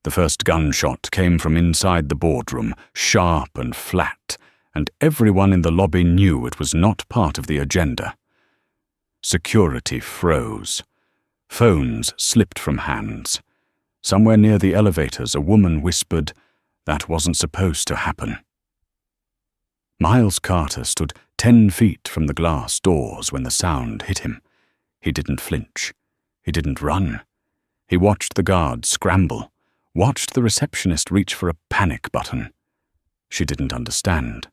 The first gunshot came from inside the boardroom, sharp and flat, and everyone in the lobby knew it was not part of the agenda. Security froze. Phones slipped from hands. Somewhere near the elevators, a woman whispered, "That wasn't supposed to happen." Miles Carter stood 10 feet from the glass doors when the sound hit him. He didn't flinch. He didn't run. He watched the guard scramble, watched the receptionist reach for a panic button. She didn't understand.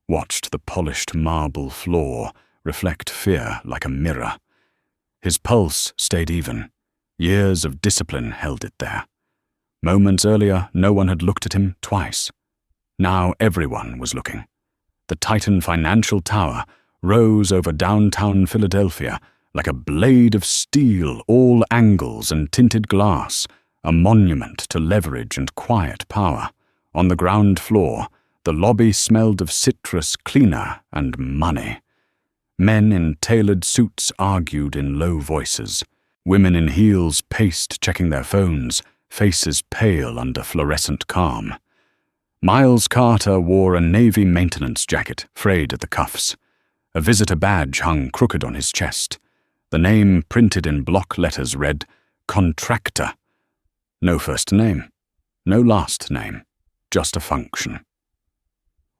Watched the polished marble floor reflect fear like a mirror. His pulse stayed even. Years of discipline held it there. Moments earlier, no one had looked at him twice. Now everyone was looking. The Titan Financial Tower rose over downtown Philadelphia like a blade of steel, all angles and tinted glass, a monument to leverage and quiet power. On the ground floor, the lobby smelled of citrus cleaner and money. Men in tailored suits argued in low voices. Women in heels paced, checking their phones, faces pale under fluorescent calm. Miles Carter wore a Navy maintenance jacket, frayed at the cuffs. A visitor badge hung crooked on his chest. The name printed in block letters read, "Contractor." No first name, no last name, just a function.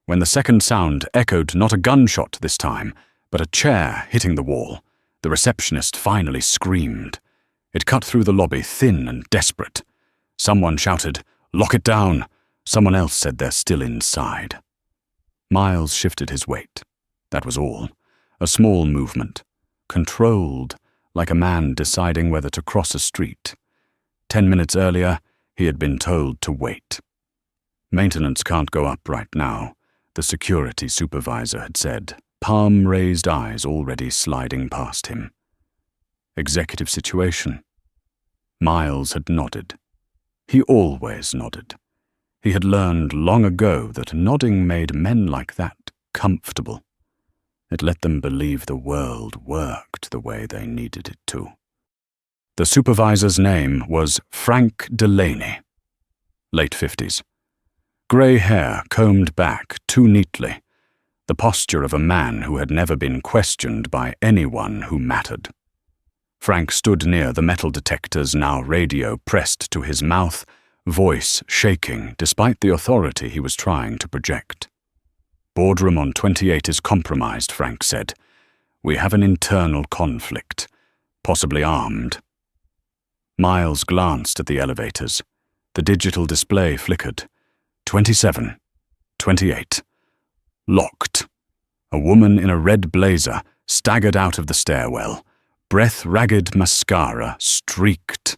When the second sound echoed not a gunshot this time, but a chair hitting the wall, the receptionist finally screamed. It cut through the lobby, thin and desperate. Someone shouted, "Lock it down." Someone else said they're still inside. Miles shifted his weight. That was all. A small movement. Controlled, like a man deciding whether to cross a street. 10 minutes earlier, he had been told to wait. "Maintenance can't go up right now," the security supervisor had said, palm-raised eyes already sliding past him. Executive situation. Miles had nodded. He always nodded. He had learned long ago that nodding made men like that comfortable. It let them believe the world worked the way they needed it to. The supervisor's name was Frank Delaney. Late 50s. Grey hair combed back too neatly. The posture of a man who had never been questioned by anyone who mattered. Frank stood near the metal detectors, now radio pressed to his mouth, voice shaking despite the authority he was trying to project. "Boardroom on 28 is compromised," Frank said. "We have an internal conflict, possibly armed." Miles glanced at the elevators. The digital display flickered. 27, 28. Locked. A woman in a red blazer staggered out of the stairwell. Breath-ragged mascara streaked.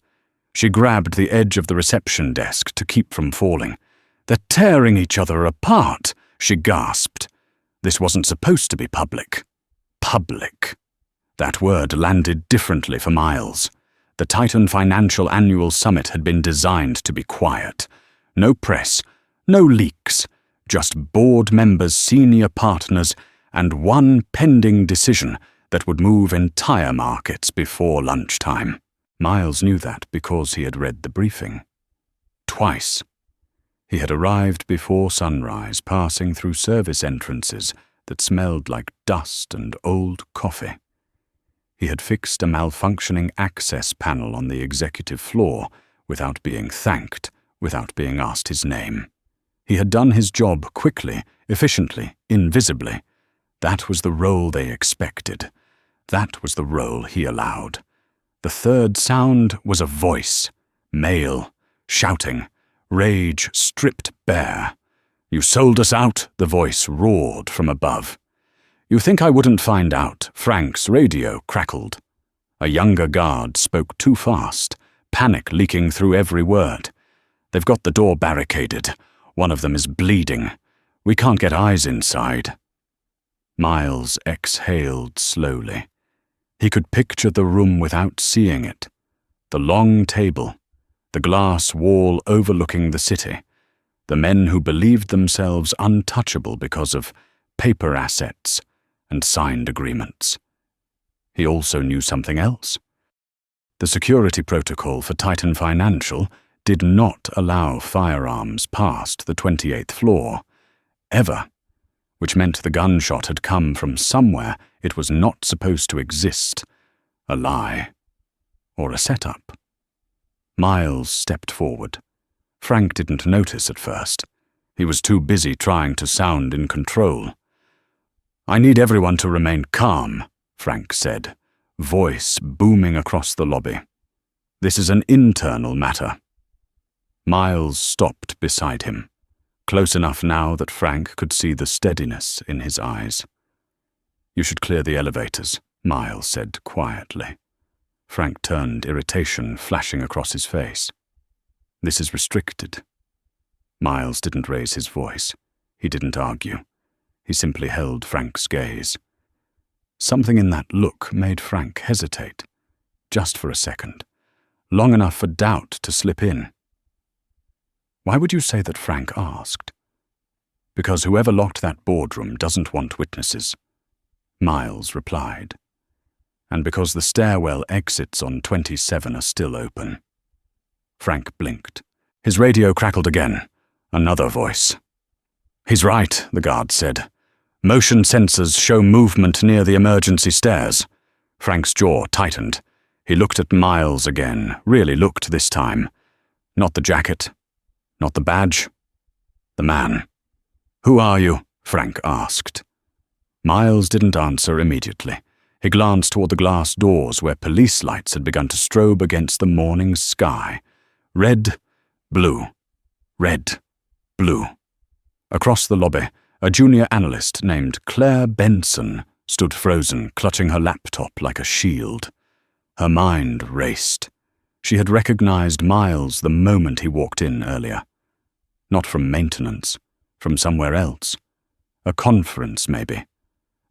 She grabbed the edge of the reception desk to keep from falling. "They're tearing each other apart," she gasped. This wasn't supposed to be public. Public. That word landed differently for Miles. The Titan Financial Annual Summit had been designed to be quiet. No press, no leaks, just board members, senior partners, and one pending decision that would move entire markets before lunchtime. Miles knew that because he had read the briefing. Twice. He had arrived before sunrise, passing through service entrances that smelled like dust and old coffee. He had fixed a malfunctioning access panel on the executive floor without being thanked, without being asked his name. He had done his job quickly, efficiently, invisibly. That was the role they expected. That was the role he allowed. The third sound was a voice, male, shouting, rage stripped bare. "You sold us out," the voice roared from above. "You think I wouldn't find out?" Frank's radio crackled. A younger guard spoke too fast, panic leaking through every word. "They've got the door barricaded. One of them is bleeding. We can't get eyes inside." Miles exhaled slowly. He could picture the room without seeing it. The long table, the glass wall overlooking the city, the men who believed themselves untouchable because of paper assets and signed agreements. He also knew something else. The security protocol for Titan Financial did not allow firearms past the 28th floor, ever, which meant the gunshot had come from somewhere it was not supposed to exist, a lie, or a setup. Miles stepped forward. Frank didn't notice at first. He was too busy trying to sound in control. "I need everyone to remain calm," Frank said, voice booming across the lobby. "This is an internal matter." Miles stopped beside him, close enough now that Frank could see the steadiness in his eyes. "You should clear the elevators," Miles said quietly. Frank turned, irritation flashing across his face. "This is restricted." Miles didn't raise his voice. He didn't argue. He simply held Frank's gaze. Something in that look made Frank hesitate, just for a second, long enough for doubt to slip in. "Why would you say that?" Frank asked. "Because whoever locked that boardroom doesn't want witnesses," Miles replied. "And because the stairwell exits on 27 are still open." Frank blinked. His radio crackled again. Another voice. "He's right," the guard said. "Motion sensors show movement near the emergency stairs." Frank's jaw tightened. He looked at Miles again, really looked this time. Not the jacket, not the badge, the man. "Who are you?" Frank asked. Miles didn't answer immediately. He glanced toward the glass doors where police lights had begun to strobe against the morning sky. Red, blue, red, blue. Across the lobby, a junior analyst named Claire Benson stood frozen, clutching her laptop like a shield. Her mind raced. She had recognized Miles the moment he walked in earlier. Not from maintenance, from somewhere else. A conference, maybe.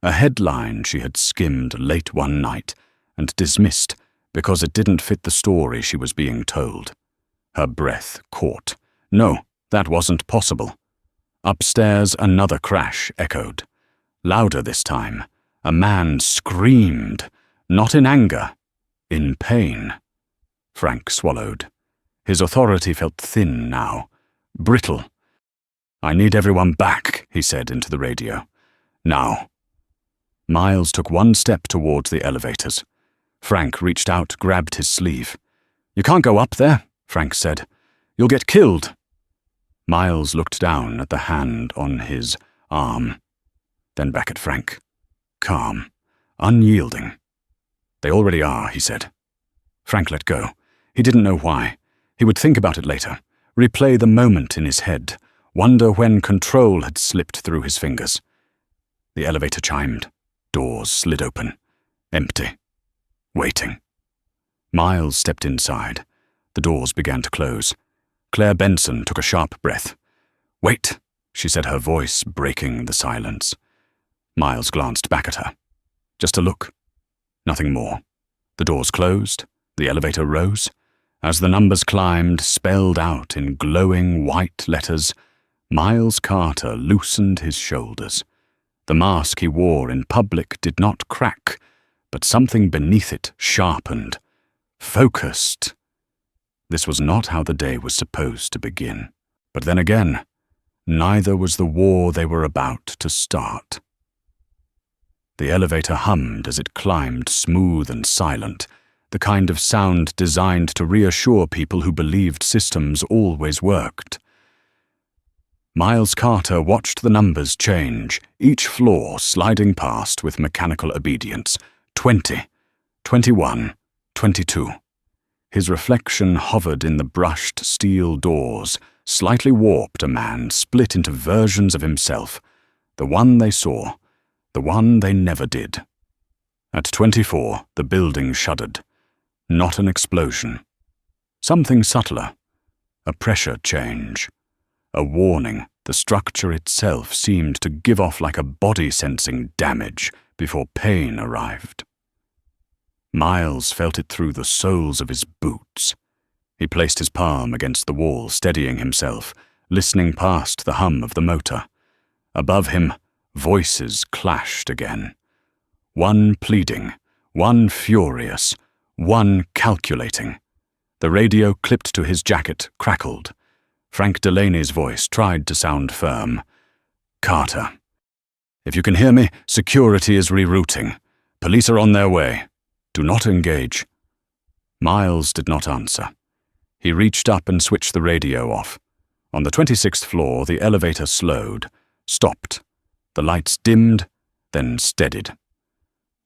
A headline she had skimmed late one night and dismissed because it didn't fit the story she was being told. Her breath caught. No, that wasn't possible. Upstairs, another crash echoed. Louder this time. A man screamed, not in anger, in pain. Frank swallowed. His authority felt thin now, brittle. "I need everyone back," he said into the radio. "Now." Miles took one step towards the elevators. Frank reached out, grabbed his sleeve. "You can't go up there," Frank said. "You'll get killed." Miles looked down at the hand on his arm, then back at Frank. Calm, unyielding. "They already are," he said. Frank let go. He didn't know why. He would think about it later, replay the moment in his head, wonder when control had slipped through his fingers. The elevator chimed. Doors slid open. Empty. Waiting. Miles stepped inside. The doors began to close. Claire Benson took a sharp breath. "Wait," she said, her voice breaking the silence. Miles glanced back at her. Just a look. Nothing more. The doors closed. The elevator rose. As the numbers climbed, spelled out in glowing white letters, Miles Carter loosened his shoulders. The mask he wore in public did not crack, but something beneath it sharpened, focused. This was not how the day was supposed to begin. But then again, neither was the war they were about to start. The elevator hummed as it climbed, smooth and silent, the kind of sound designed to reassure people who believed systems always worked. Miles Carter watched the numbers change, each floor sliding past with mechanical obedience. 20, 21, 22. His reflection hovered in the brushed steel doors, slightly warped a man split into versions of himself, the one they saw, the one they never did. At 24, the building shuddered. Not an explosion. Something subtler. A pressure change. A warning. The structure itself seemed to give off like a body sensing damage before pain arrived. Miles felt it through the soles of his boots. He placed his palm against the wall, steadying himself, listening past the hum of the motor. Above him, voices clashed again. One pleading, one furious, one calculating. The radio clipped to his jacket crackled. Frank Delaney's voice tried to sound firm. "Carter. If you can hear me, security is rerouting. Police are on their way. Do not engage." Miles did not answer. He reached up and switched the radio off. On the 26th floor, the elevator slowed, stopped. The lights dimmed, then steadied.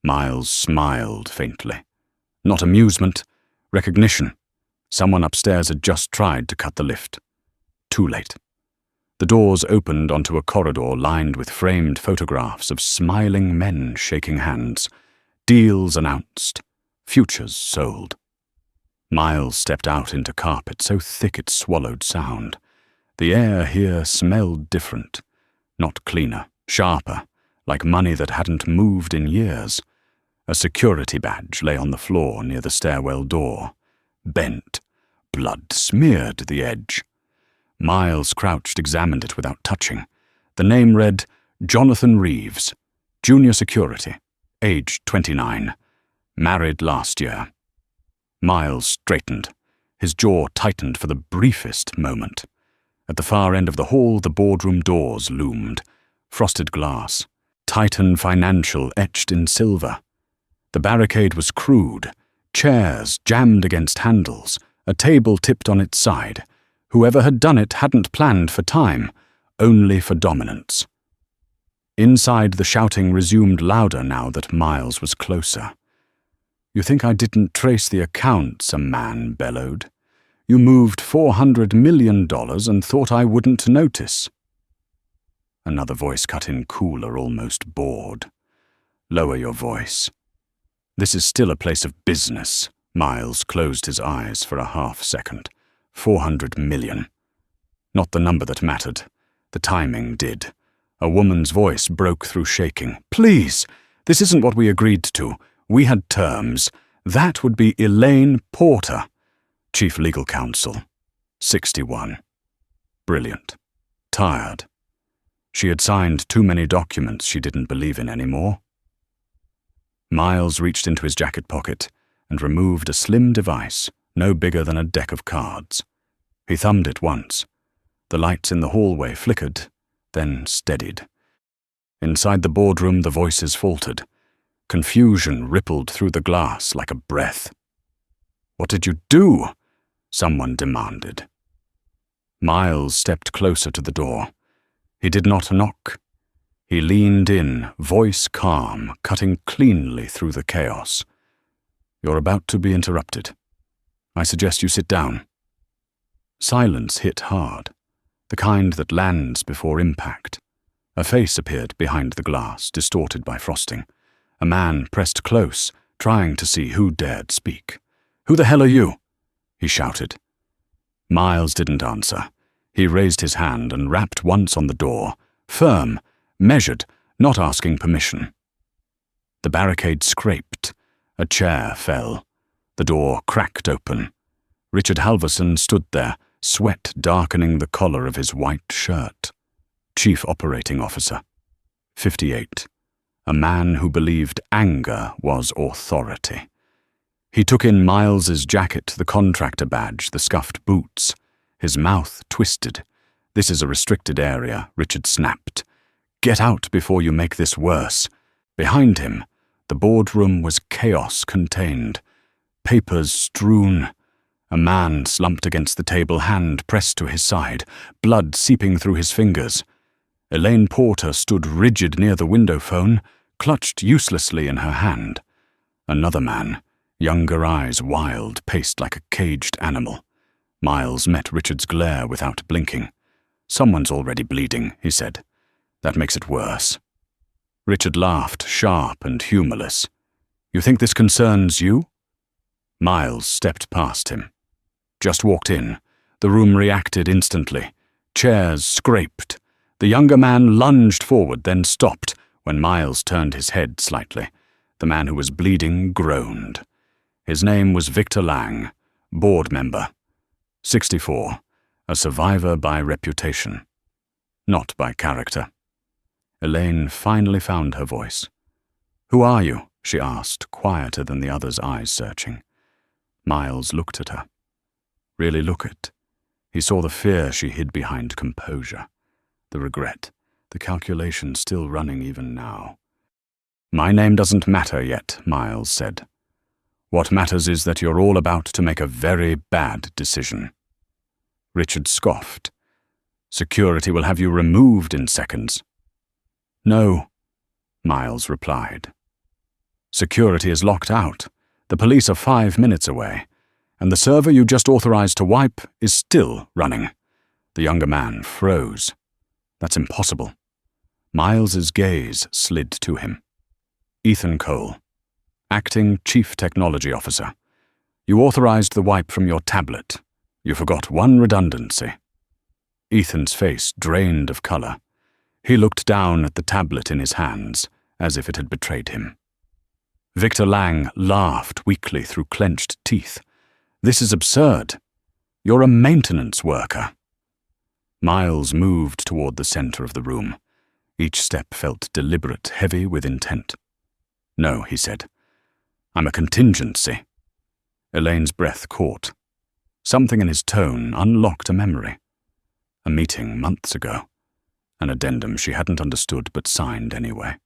Miles smiled faintly. Not amusement, recognition. Someone upstairs had just tried to cut the lift. Too late. The doors opened onto a corridor lined with framed photographs of smiling men shaking hands. Deals announced. Futures sold. Miles stepped out into carpet so thick it swallowed sound. The air here smelled different. Not cleaner, sharper, like money that hadn't moved in years. A security badge lay on the floor near the stairwell door. Bent. Blood smeared the edge. Miles crouched, examined it without touching. The name read, Jonathan Reeves, Junior Security, age 29, married last year. Miles straightened. His jaw tightened for the briefest moment. At the far end of the hall, the boardroom doors loomed. Frosted glass. Titan Financial etched in silver. The barricade was crude. Chairs jammed against handles. A table tipped on its side. Whoever had done it hadn't planned for time, only for dominance. Inside, the shouting resumed louder now that Miles was closer. "You think I didn't trace the accounts?" a man bellowed. "You moved $400 million and thought I wouldn't notice." Another voice cut in cooler, almost bored. "Lower your voice. This is still a place of business." Miles closed his eyes for a half-second. 400 million. Not the number that mattered. The timing did. A woman's voice broke through shaking. "Please, this isn't what we agreed to. We had terms. That would be Elaine Porter, Chief Legal Counsel, 61. Brilliant. Tired. She had signed too many documents she didn't believe in anymore. Miles reached into his jacket pocket and removed a slim device, no bigger than a deck of cards. He thumbed it once. The lights in the hallway flickered, then steadied. Inside the boardroom, the voices faltered. Confusion rippled through the glass like a breath. "What did you do?" someone demanded. Miles stepped closer to the door. He did not knock. He leaned in, voice calm, cutting cleanly through the chaos. "You're about to be interrupted. I suggest you sit down." Silence hit hard, the kind that lands before impact. A face appeared behind the glass, distorted by frosting. A man pressed close, trying to see who dared speak. "Who the hell are you?" he shouted. Miles didn't answer. He raised his hand and rapped once on the door, firm, measured, not asking permission. The barricade scraped. A chair fell. The door cracked open. Richard Halverson stood there, sweat darkening the collar of his white shirt. Chief Operating Officer. 58. A man who believed anger was authority. He took in Miles's jacket, the contractor badge, the scuffed boots. His mouth twisted. "This is a restricted area," Richard snapped. "Get out before you make this worse." Behind him, the boardroom was chaos contained. Papers strewn. A man slumped against the table, hand pressed to his side, blood seeping through his fingers. Elaine Porter stood rigid near the window phone, clutched uselessly in her hand. Another man, younger eyes wild, paced like a caged animal. Miles met Richard's glare without blinking. "Someone's already bleeding," he said. "That makes it worse." Richard laughed, sharp and humorless. "You think this concerns you?" Miles stepped past him. Just walked in. The room reacted instantly. Chairs scraped. The younger man lunged forward, then stopped when Miles turned his head slightly. The man who was bleeding groaned. His name was Victor Lang, board member. 64, a survivor by reputation. Not by character. Elaine finally found her voice. "Who are you?" she asked, quieter than the other's eyes searching. Miles looked at her. really look it. He saw the fear she hid behind composure, the regret, the calculation still running even now. "My name doesn't matter yet," Miles said. "What matters is that you're all about to make a very bad decision." Richard scoffed. "Security will have you removed in seconds." "No," Miles replied. "Security is locked out. The police are 5 minutes away, and the server you just authorized to wipe is still running." The younger man froze. "That's impossible." Miles's gaze slid to him. "Ethan Cole, Acting Chief Technology Officer. You authorized the wipe from your tablet. You forgot one redundancy." Ethan's face drained of color. He looked down at the tablet in his hands, as if it had betrayed him. Victor Lang laughed weakly through clenched teeth. "This is absurd. You're a maintenance worker." Miles moved toward the center of the room. Each step felt deliberate, heavy with intent. "No," he said. "I'm a contingency." Elaine's breath caught. Something in his tone unlocked a memory. A meeting months ago. An addendum she hadn't understood but signed anyway.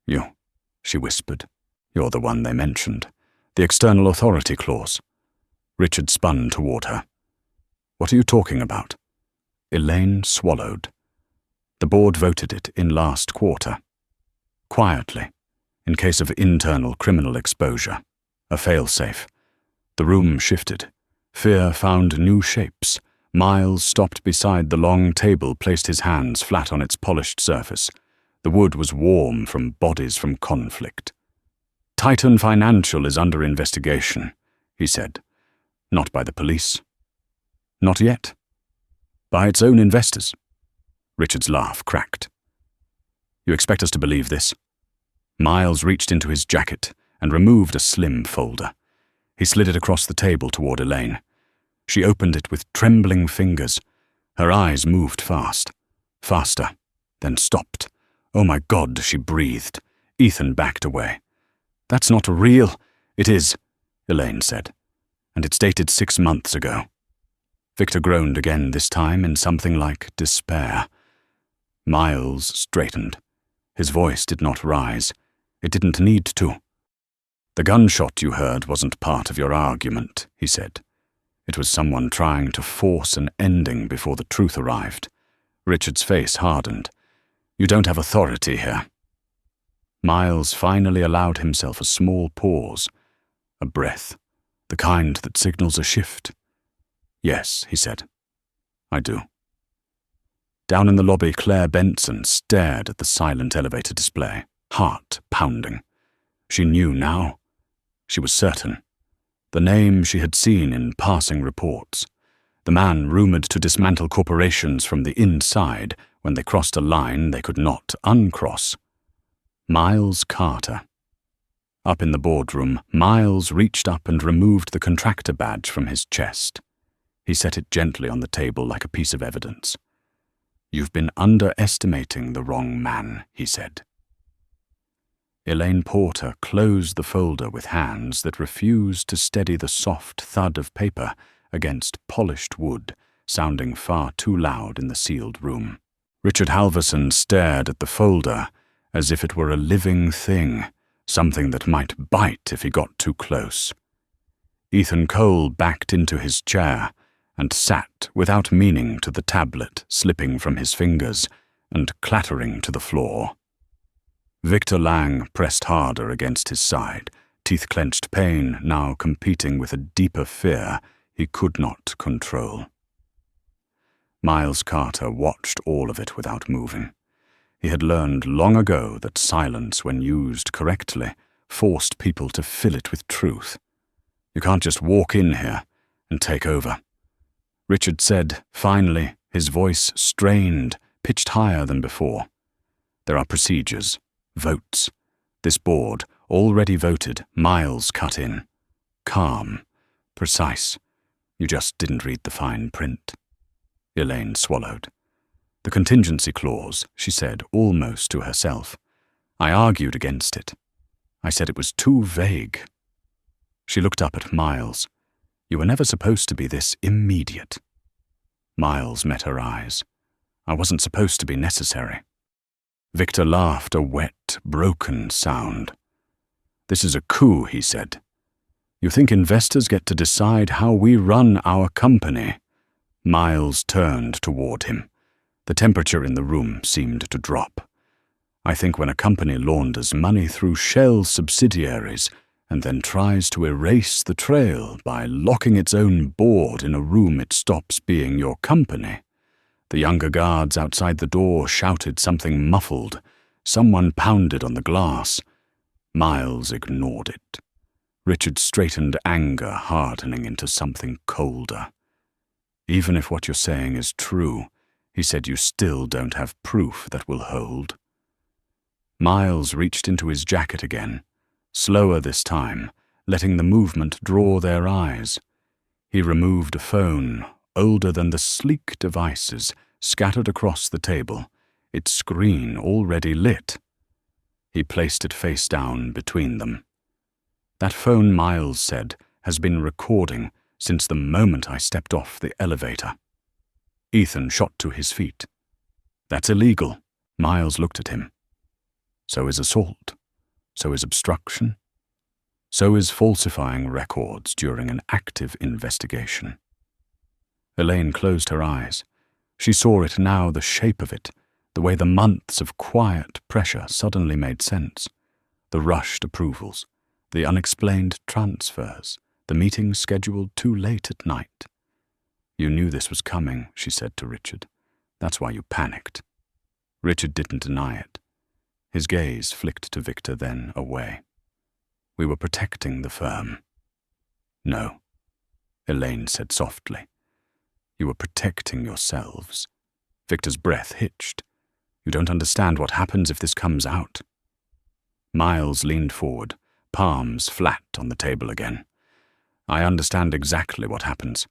"You," she whispered. "You're the one they mentioned. The external authority clause." Richard spun toward her. "What are you talking about?" Elaine swallowed. "The board voted it in last quarter. Quietly, in case of internal criminal exposure. A failsafe." The room shifted. Fear found new shapes. Miles stopped beside the long table, placed his hands flat on its polished surface. The wood was warm from bodies from conflict. "Titan Financial is under investigation," he said. "Not by the police." "Not yet. By its own investors." Richard's laugh cracked. "You expect us to believe this?" Miles reached into his jacket and removed a slim folder. He slid it across the table toward Elaine. She opened it with trembling fingers. Her eyes moved fast. Faster, then stopped. "Oh my God," she breathed. Ethan backed away. "That's not real." "It is," Elaine said. "And it's dated 6 months ago." Victor groaned again, this time in something like despair. Miles straightened. His voice did not rise. It didn't need to. "The gunshot you heard wasn't part of your argument," he said. "It was someone trying to force an ending before the truth arrived." Richard's face hardened. "You don't have authority here." Miles finally allowed himself a small pause, a breath, the kind that signals a shift. "Yes," he said. "I do." Down in the lobby, Claire Benson stared at the silent elevator display, heart pounding. She knew now. She was certain. The name she had seen in passing reports. The man rumored to dismantle corporations from the inside when they crossed a line they could not uncross. Miles Carter. Up in the boardroom, Miles reached up and removed the contractor badge from his chest. He set it gently on the table like a piece of evidence. "You've been underestimating the wrong man," he said. Elaine Porter closed the folder with hands that refused to steady the soft thud of paper against polished wood, sounding far too loud in the sealed room. Richard Halverson stared at the folder as if it were a living thing, something that might bite if he got too close. Ethan Cole backed into his chair and sat without meaning to the tablet slipping from his fingers and clattering to the floor. Victor Lang pressed harder against his side, teeth-clenched pain now competing with a deeper fear he could not control. Miles Carter watched all of it without moving. He had learned long ago that silence, when used correctly, forced people to fill it with truth. "You can't just walk in here and take over." Richard said, finally, his voice strained, pitched higher than before. "There are procedures. Votes. This board, already voted, Miles cut in. Calm. Precise. You just didn't read the fine print." Elaine swallowed. "The contingency clause," she said, almost to herself. "I argued against it. I said it was too vague." She looked up at Miles. You were never supposed to be this immediate. Miles met her eyes. I wasn't supposed to be necessary. Victor laughed a wet, broken sound. This is a coup, he said. You think investors get to decide how we run our company? Miles turned toward him. The temperature in the room seemed to drop. I think when a company launders money through shell subsidiaries and then tries to erase the trail by locking its own board in a room, it stops being your company. The younger guards outside the door shouted something muffled. Someone pounded on the glass. Miles ignored it. Richard straightened, anger hardening into something colder. Even if what you're saying is true, he said, you still don't have proof that will hold. Miles reached into his jacket again, slower this time, letting the movement draw their eyes. He removed a phone, older than the sleek devices scattered across the table, its screen already lit. He placed it face down between them. That phone, Miles said, has been recording since the moment I stepped off the elevator. Ethan shot to his feet. That's illegal. Miles looked at him. So is assault. So is obstruction. So is falsifying records during an active investigation. Elaine closed her eyes. She saw it now, the shape of it, the way the months of quiet pressure suddenly made sense. The rushed approvals, the unexplained transfers, the meetings scheduled too late at night. You knew this was coming, she said to Richard. That's why you panicked. Richard didn't deny it. His gaze flicked to Victor, then away. We were protecting the firm. No, Elaine said softly. You were protecting yourselves. Victor's breath hitched. You don't understand what happens if this comes out. Miles leaned forward, palms flat on the table again. I understand exactly what happens.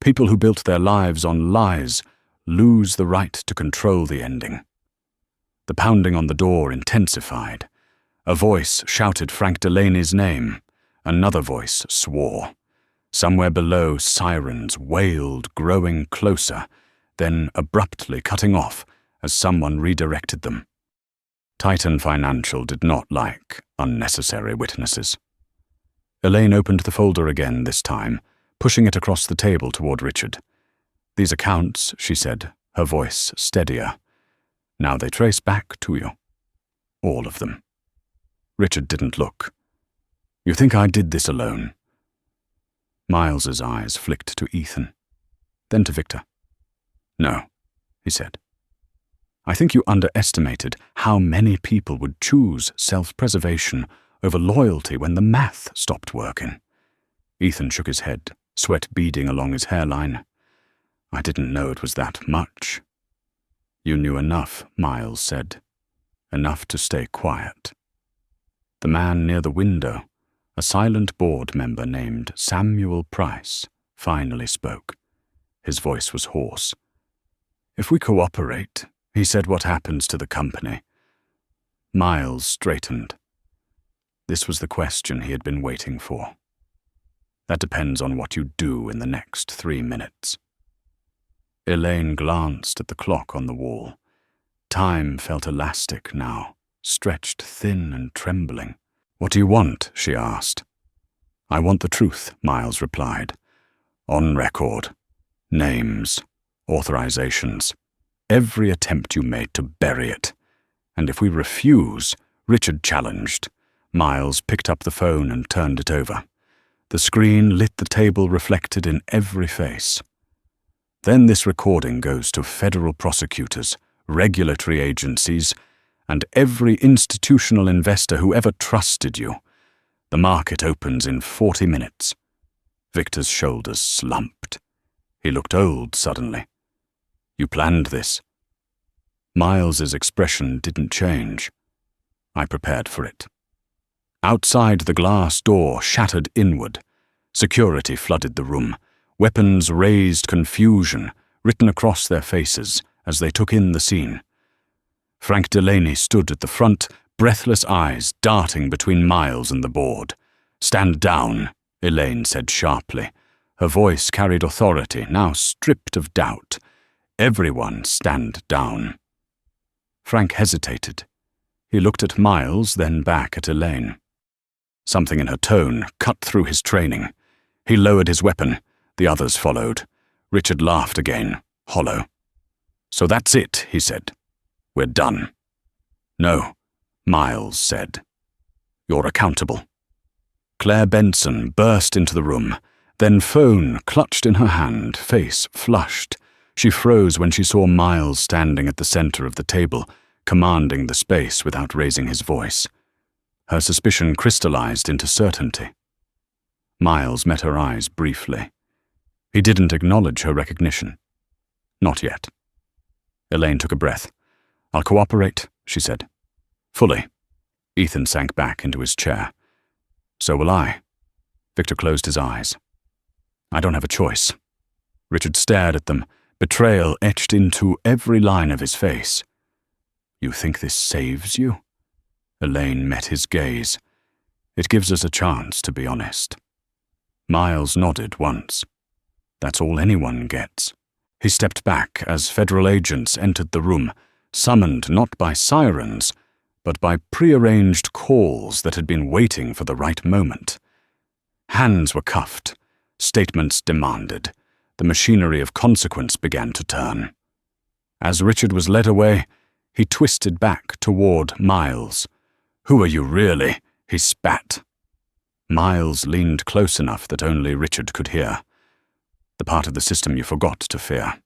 People who built their lives on lies lose the right to control the ending. The pounding on the door intensified. A voice shouted Frank Delaney's name. Another voice swore. Somewhere below, sirens wailed, growing closer, then abruptly cutting off as someone redirected them. Titan Financial did not like unnecessary witnesses. Elaine opened the folder again this time, pushing it across the table toward Richard. These accounts, she said, her voice steadier. Now they trace back to you. All of them. Richard didn't look. You think I did this alone? Miles's eyes flicked to Ethan, then to Victor. No, he said. I think you underestimated how many people would choose self-preservation over loyalty when the math stopped working. Ethan shook his head, sweat beading along his hairline. I didn't know it was that much. You knew enough, Miles said. Enough to stay quiet. The man near the window, a silent board member named Samuel Price, finally spoke. His voice was hoarse. If we cooperate, he said, what happens to the company? Miles straightened. This was the question he had been waiting for. That depends on what you do in the next 3 minutes. Elaine glanced at the clock on the wall. Time felt elastic now, stretched thin and trembling. What do you want? She asked. I want the truth, Miles replied. On record. Names. Authorizations. Every attempt you made to bury it. And if we refuse, Richard challenged. Miles picked up the phone and turned it over. The screen lit the table reflected in every face. Then this recording goes to federal prosecutors, regulatory agencies, and every institutional investor who ever trusted you. The market opens in 40 minutes. Victor's shoulders slumped. He looked old suddenly. You planned this. Miles's expression didn't change. I prepared for it. Outside, the glass door shattered inward. Security flooded the room. Weapons raised confusion, written across their faces as they took in the scene. Frank Delaney stood at the front, breathless eyes darting between Miles and the board. Stand down, Elaine said sharply, Her voice carried authority, now stripped of doubt. "Everyone stand down." Frank hesitated. He looked at Miles, then back at Elaine. Something in her tone cut through his training. He lowered his weapon. The others followed. Richard laughed again, hollow. "So that's it," he said. "We're done." "No," Miles said. "You're accountable." Claire Benson burst into the room, then phone clutched in her hand, face flushed. She froze when she saw Miles standing at the center of the table, commanding the space without raising his voice. Her suspicion crystallized into certainty. Miles met her eyes briefly. He didn't acknowledge her recognition. Not yet. Elaine took a breath. "I'll cooperate," she said. "Fully." Ethan sank back into his chair. "So will I." Victor closed his eyes. "I don't have a choice." Richard stared at them, betrayal etched into every line of his face. "You think this saves you?" Elaine met his gaze. "It gives us a chance, to be honest." Miles nodded once. "That's all anyone gets." He stepped back as federal agents entered the room, summoned not by sirens, but by prearranged calls that had been waiting for the right moment. Hands were cuffed, statements demanded. The machinery of consequence began to turn. As Richard was led away, he twisted back toward Miles. "Who are you really?" he spat. Miles leaned close enough that only Richard could hear. "The part of the system you forgot to fear."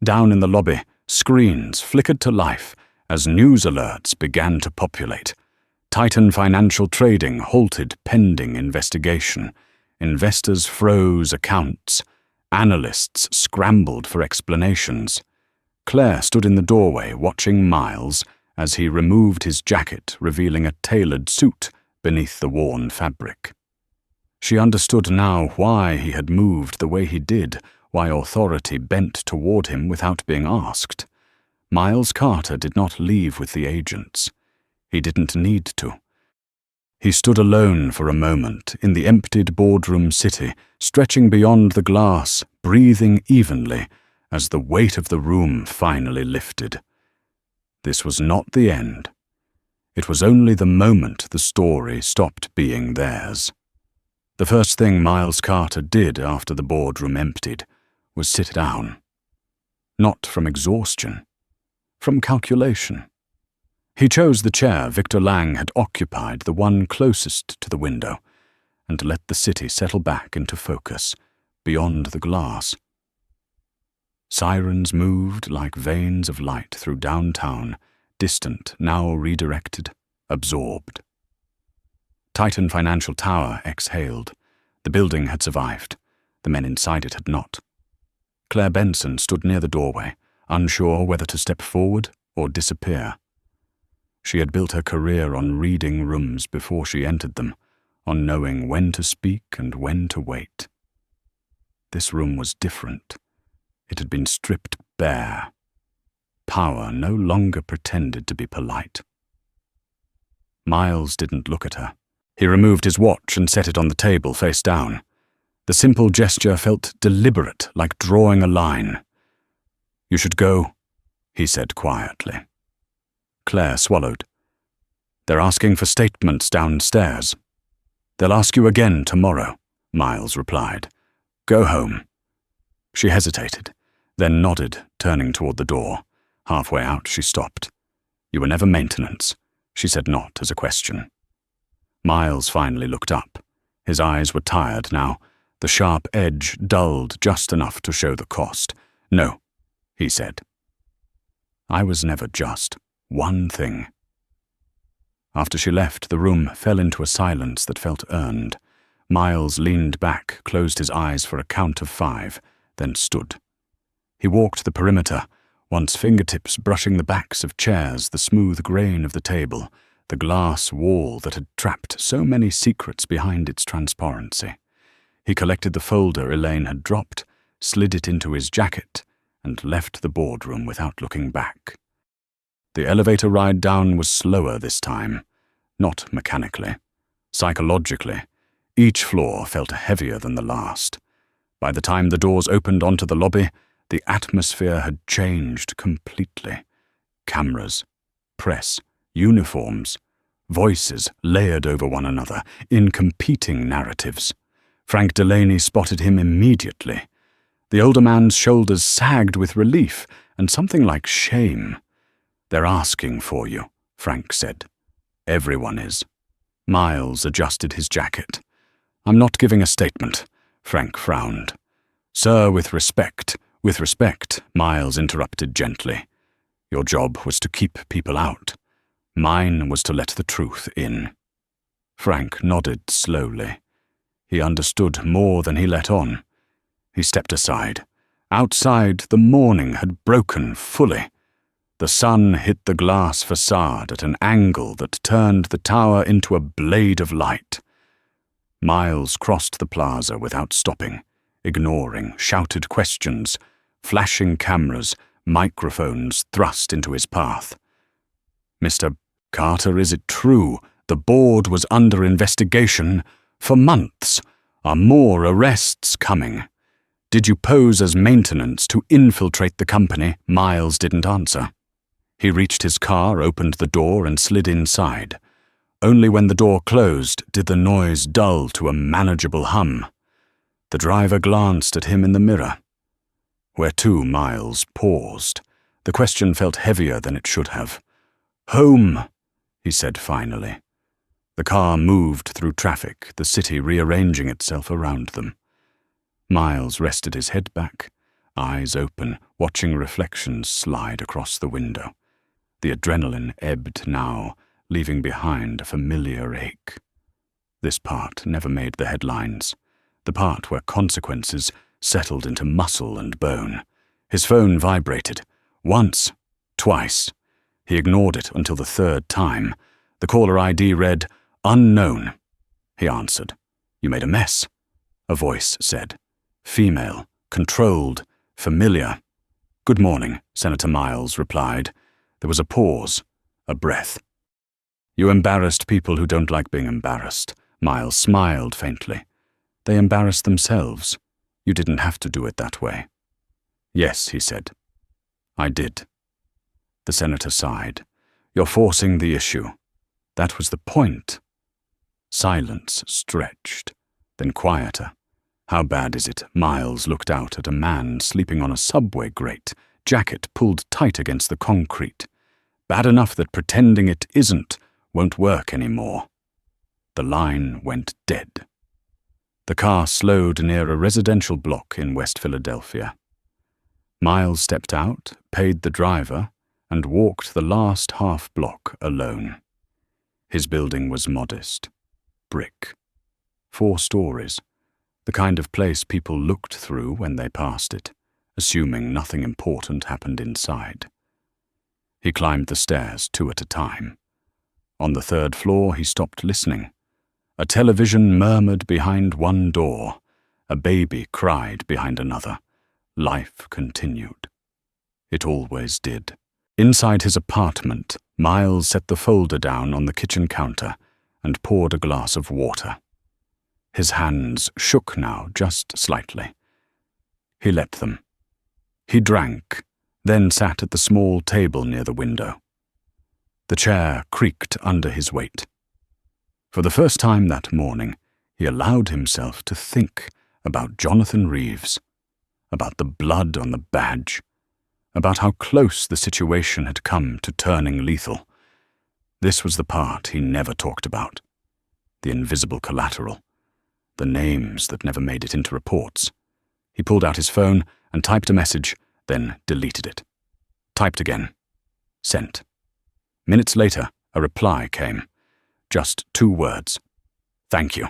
Down in the lobby, screens flickered to life as news alerts began to populate. Titan Financial Trading halted pending investigation. Investors froze accounts. Analysts scrambled for explanations. Claire stood in the doorway watching Miles as he removed his jacket, revealing a tailored suit beneath the worn fabric. She understood now why he had moved the way he did, why authority bent toward him without being asked. Miles Carter did not leave with the agents. He didn't need to. He stood alone for a moment in the emptied boardroom city, stretching beyond the glass, breathing evenly as the weight of the room finally lifted. This was not the end. It was only the moment the story stopped being theirs. The first thing Miles Carter did after the boardroom emptied was sit down. Not from exhaustion, from calculation. He chose the chair Victor Lang had occupied, the one closest to the window, and let the city settle back into focus, beyond the glass. Sirens moved like veins of light through downtown, distant, now redirected, absorbed. Titan Financial Tower exhaled. The building had survived. The men inside it had not. Claire Benson stood near the doorway, unsure whether to step forward or disappear. She had built her career on reading rooms before she entered them, on knowing when to speak and when to wait. This room was different. It had been stripped bare. Power no longer pretended to be polite. Miles didn't look at her. He removed his watch and set it on the table face down. The simple gesture felt deliberate, like drawing a line. "You should go," he said quietly. Claire swallowed. "They're asking for statements downstairs." "They'll ask you again tomorrow," Miles replied. "Go home." She hesitated, then nodded, turning toward the door. Halfway out, she stopped. "You were never maintenance," she said, not as a question. Miles finally looked up. His eyes were tired now, the sharp edge dulled just enough to show the cost. "No," he said. "I was never just one thing." After she left, the room fell into a silence that felt earned. Miles leaned back, closed his eyes for a count of 5, then stood. He walked the perimeter, once fingertips brushing the backs of chairs, the smooth grain of the table, the glass wall that had trapped so many secrets behind its transparency. He collected the folder Elaine had dropped, slid it into his jacket, and left the boardroom without looking back. The elevator ride down was slower this time, not mechanically, psychologically. Each floor felt heavier than the last. By the time the doors opened onto the lobby, the atmosphere had changed completely. Cameras, press, uniforms, voices layered over one another in competing narratives. Frank Delaney spotted him immediately. The older man's shoulders sagged with relief and something like shame. "They're asking for you," Frank said. "Everyone is." Miles adjusted his jacket. "I'm not giving a statement," Frank frowned. "Sir, with respect," Miles interrupted gently. "Your job was to keep people out. Mine was to let the truth in." Frank nodded slowly. He understood more than he let on. He stepped aside. Outside, the morning had broken fully. The sun hit the glass facade at an angle that turned the tower into a blade of light. Miles crossed the plaza without stopping, ignoring shouted questions, flashing cameras, microphones thrust into his path. "Mr. Carter, is it true the board was under investigation for months? Are more arrests coming? Did you pose as maintenance to infiltrate the company?" Miles didn't answer. He reached his car, opened the door, and slid inside. Only when the door closed did the noise dull to a manageable hum. The driver glanced at him in the mirror. "Where to?" Miles paused. The question felt heavier than it should have. "Home," he said finally. The car moved through traffic, the city rearranging itself around them. Miles rested his head back, eyes open, watching reflections slide across the window. The adrenaline ebbed now, leaving behind a familiar ache. This part never made the headlines, the part where consequences settled into muscle and bone. His phone vibrated. Once, twice. He ignored it until the third time. The caller ID read, "Unknown." He answered. "You made a mess," a voice said. Female, controlled, familiar. "Good morning," Senator Miles replied. There was a pause, a breath. "You embarrassed people who don't like being embarrassed." Miles smiled faintly. "They embarrassed themselves. You didn't have to do it that way." "Yes," he said. "I did." The senator sighed. "You're forcing the issue. That was the point." Silence stretched, then quieter. "How bad is it?" Miles looked out at a man sleeping on a subway grate, jacket pulled tight against the concrete. "Bad enough that pretending it isn't won't work anymore." The line went dead. The car slowed near a residential block in West Philadelphia. Miles stepped out, paid the driver, and walked the last half block alone. His building was modest. Brick. 4 stories. The kind of place people looked through when they passed it, assuming nothing important happened inside. He climbed the stairs 2 at a time. On the 3rd floor, he stopped listening. A television murmured behind one door. A baby cried behind another. Life continued. It always did. Inside his apartment, Miles set the folder down on the kitchen counter and poured a glass of water. His hands shook now just slightly. He let them. He drank, then sat at the small table near the window. The chair creaked under his weight. For the first time that morning, he allowed himself to think about Jonathan Reeves, about the blood on the badge, about how close the situation had come to turning lethal. This was the part he never talked about. The invisible collateral. The names that never made it into reports. He pulled out his phone and typed a message, then deleted it. Typed again. Sent. Minutes later, a reply came. Just 2 words. "Thank you."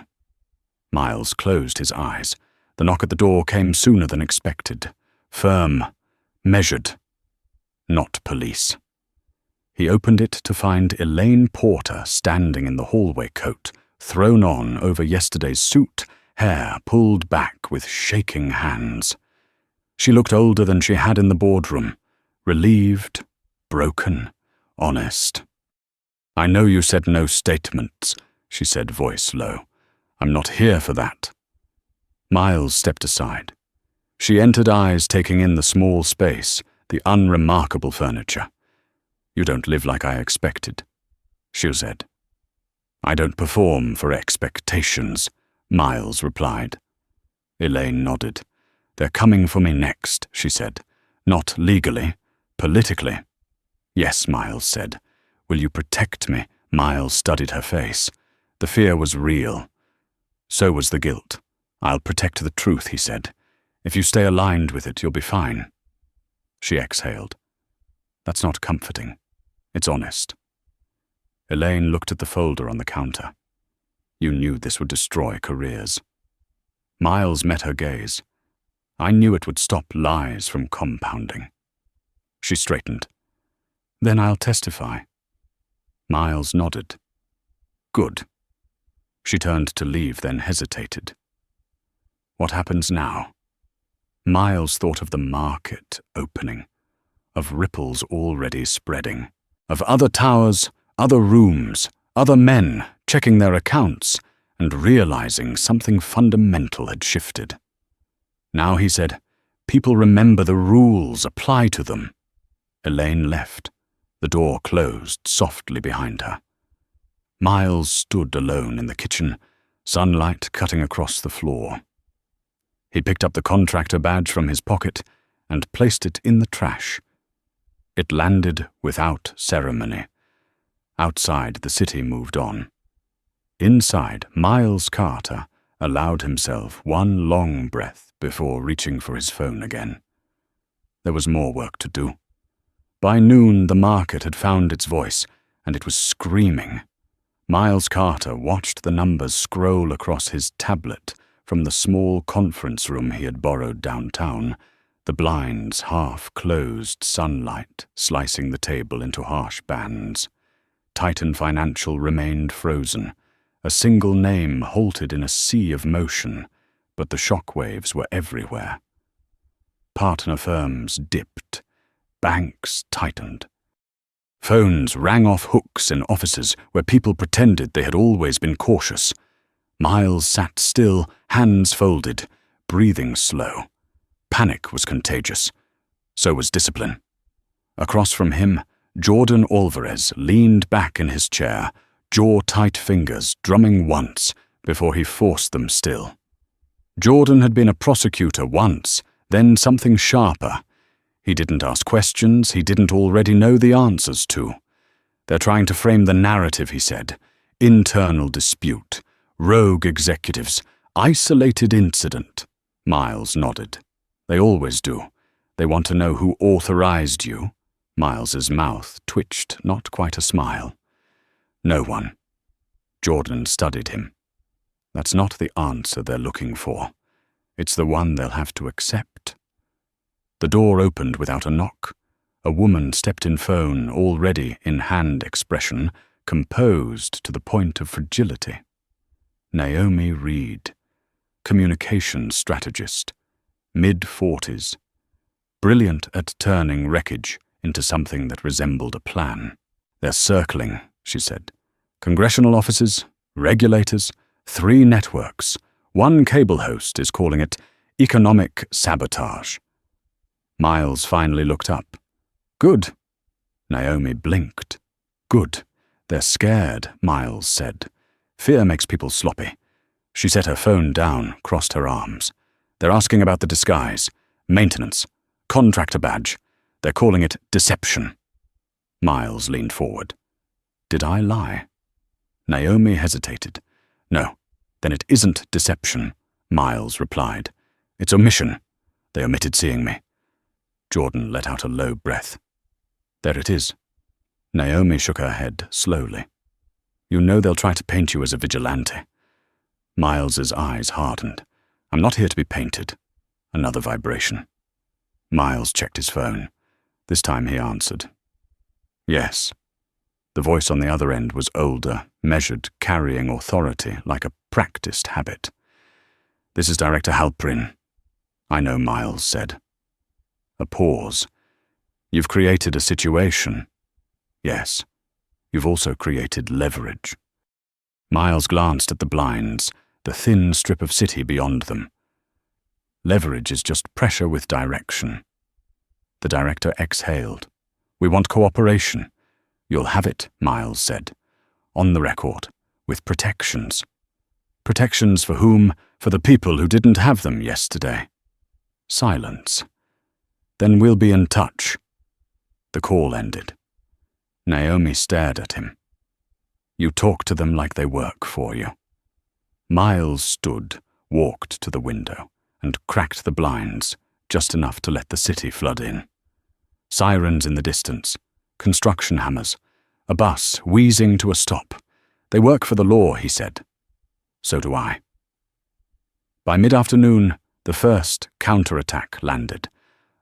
Miles closed his eyes. The knock at the door came sooner than expected. Firm. Measured. Not police. He opened it to find Elaine Porter standing in the hallway coat, thrown on over yesterday's suit, hair pulled back with shaking hands. She looked older than she had in the boardroom, relieved, broken, honest. "I know you said no statements," she said, voice low. I'm not here for that. Miles stepped aside. She entered, eyes taking in the small space, the unremarkable furniture. You don't live like I expected, she said. I don't perform for expectations, Miles replied. Elaine nodded. They're coming for me next, she said. Not legally, politically. Yes, Miles said. Will you protect me? Miles studied her face. The fear was real. So was the guilt. I'll protect the truth, he said. If you stay aligned with it, you'll be fine. She exhaled. That's not comforting. It's honest. Elaine looked at the folder on the counter. You knew this would destroy careers. Miles met her gaze. I knew it would stop lies from compounding. She straightened. Then I'll testify. Miles nodded. Good. She turned to leave, then hesitated. What happens now? Miles thought of the market opening, of ripples already spreading, of other towers, other rooms, other men checking their accounts and realizing something fundamental had shifted. Now, he said, people remember the rules apply to them. Elaine left. The door closed softly behind her. Miles stood alone in the kitchen, sunlight cutting across the floor. He picked up the contractor badge from his pocket and placed it in the trash. It landed without ceremony. Outside, the city moved on. Inside, Miles Carter allowed himself one long breath before reaching for his phone again. There was more work to do. By noon, the market had found its voice, and it was screaming. Miles Carter watched the numbers scroll across his tablet from the small conference room he had borrowed downtown, the blinds half-closed, sunlight slicing the table into harsh bands. Titan Financial remained frozen. A single name halted in a sea of motion, but the shockwaves were everywhere. Partner firms dipped. Banks tightened. Phones rang off hooks in offices where people pretended they had always been cautious. Miles sat still, hands folded, breathing slow. Panic was contagious. So was discipline. Across from him, Jordan Alvarez leaned back in his chair, jaw-tight fingers drumming once before he forced them still. Jordan had been a prosecutor once, then something sharper. He didn't ask questions he didn't already know the answers to. They're trying to frame the narrative, he said. Internal dispute, rogue executives, isolated incident. Miles nodded. They always do. They want to know who authorized you. Miles's mouth twitched, not quite a smile. No one. Jordan studied him. That's not the answer they're looking for. It's the one they'll have to accept. The door opened without a knock. A woman stepped in, phone already in hand expression, composed to the point of fragility. Naomi Reed, communications strategist, mid-40s, brilliant at turning wreckage into something that resembled a plan. They're circling, she said. Congressional offices, regulators, 3 networks. One cable host is calling it economic sabotage. Miles finally looked up. Good. Naomi blinked. Good. They're scared, Miles said. Fear makes people sloppy. She set her phone down, crossed her arms. They're asking about the disguise, maintenance, contractor badge. They're calling it deception. Miles leaned forward. Did I lie? Naomi hesitated. No, then it isn't deception, Miles replied. It's omission. They omitted seeing me. Jordan let out a low breath. There it is. Naomi shook her head slowly. You know they'll try to paint you as a vigilante. Miles's eyes hardened. I'm not here to be painted. Another vibration. Miles checked his phone. This time he answered. Yes. The voice on the other end was older, measured, carrying authority like a practiced habit. This is Director Halprin. I know, Miles said. A pause. You've created a situation. Yes. You've also created leverage. Miles glanced at the blinds. the thin strip of city beyond them. Leverage is just pressure with direction. The director exhaled. We want cooperation. You'll have it, Miles said. On the record, with protections. Protections for whom? For the people who didn't have them yesterday. Silence. Then we'll be in touch. The call ended. Naomi stared at him. You talk to them like they work for you. Miles stood, walked to the window, and cracked the blinds, just enough to let the city flood in. Sirens in the distance, construction hammers, a bus wheezing to a stop. They work for the law, he said. So do I. By mid-afternoon, the first counterattack landed,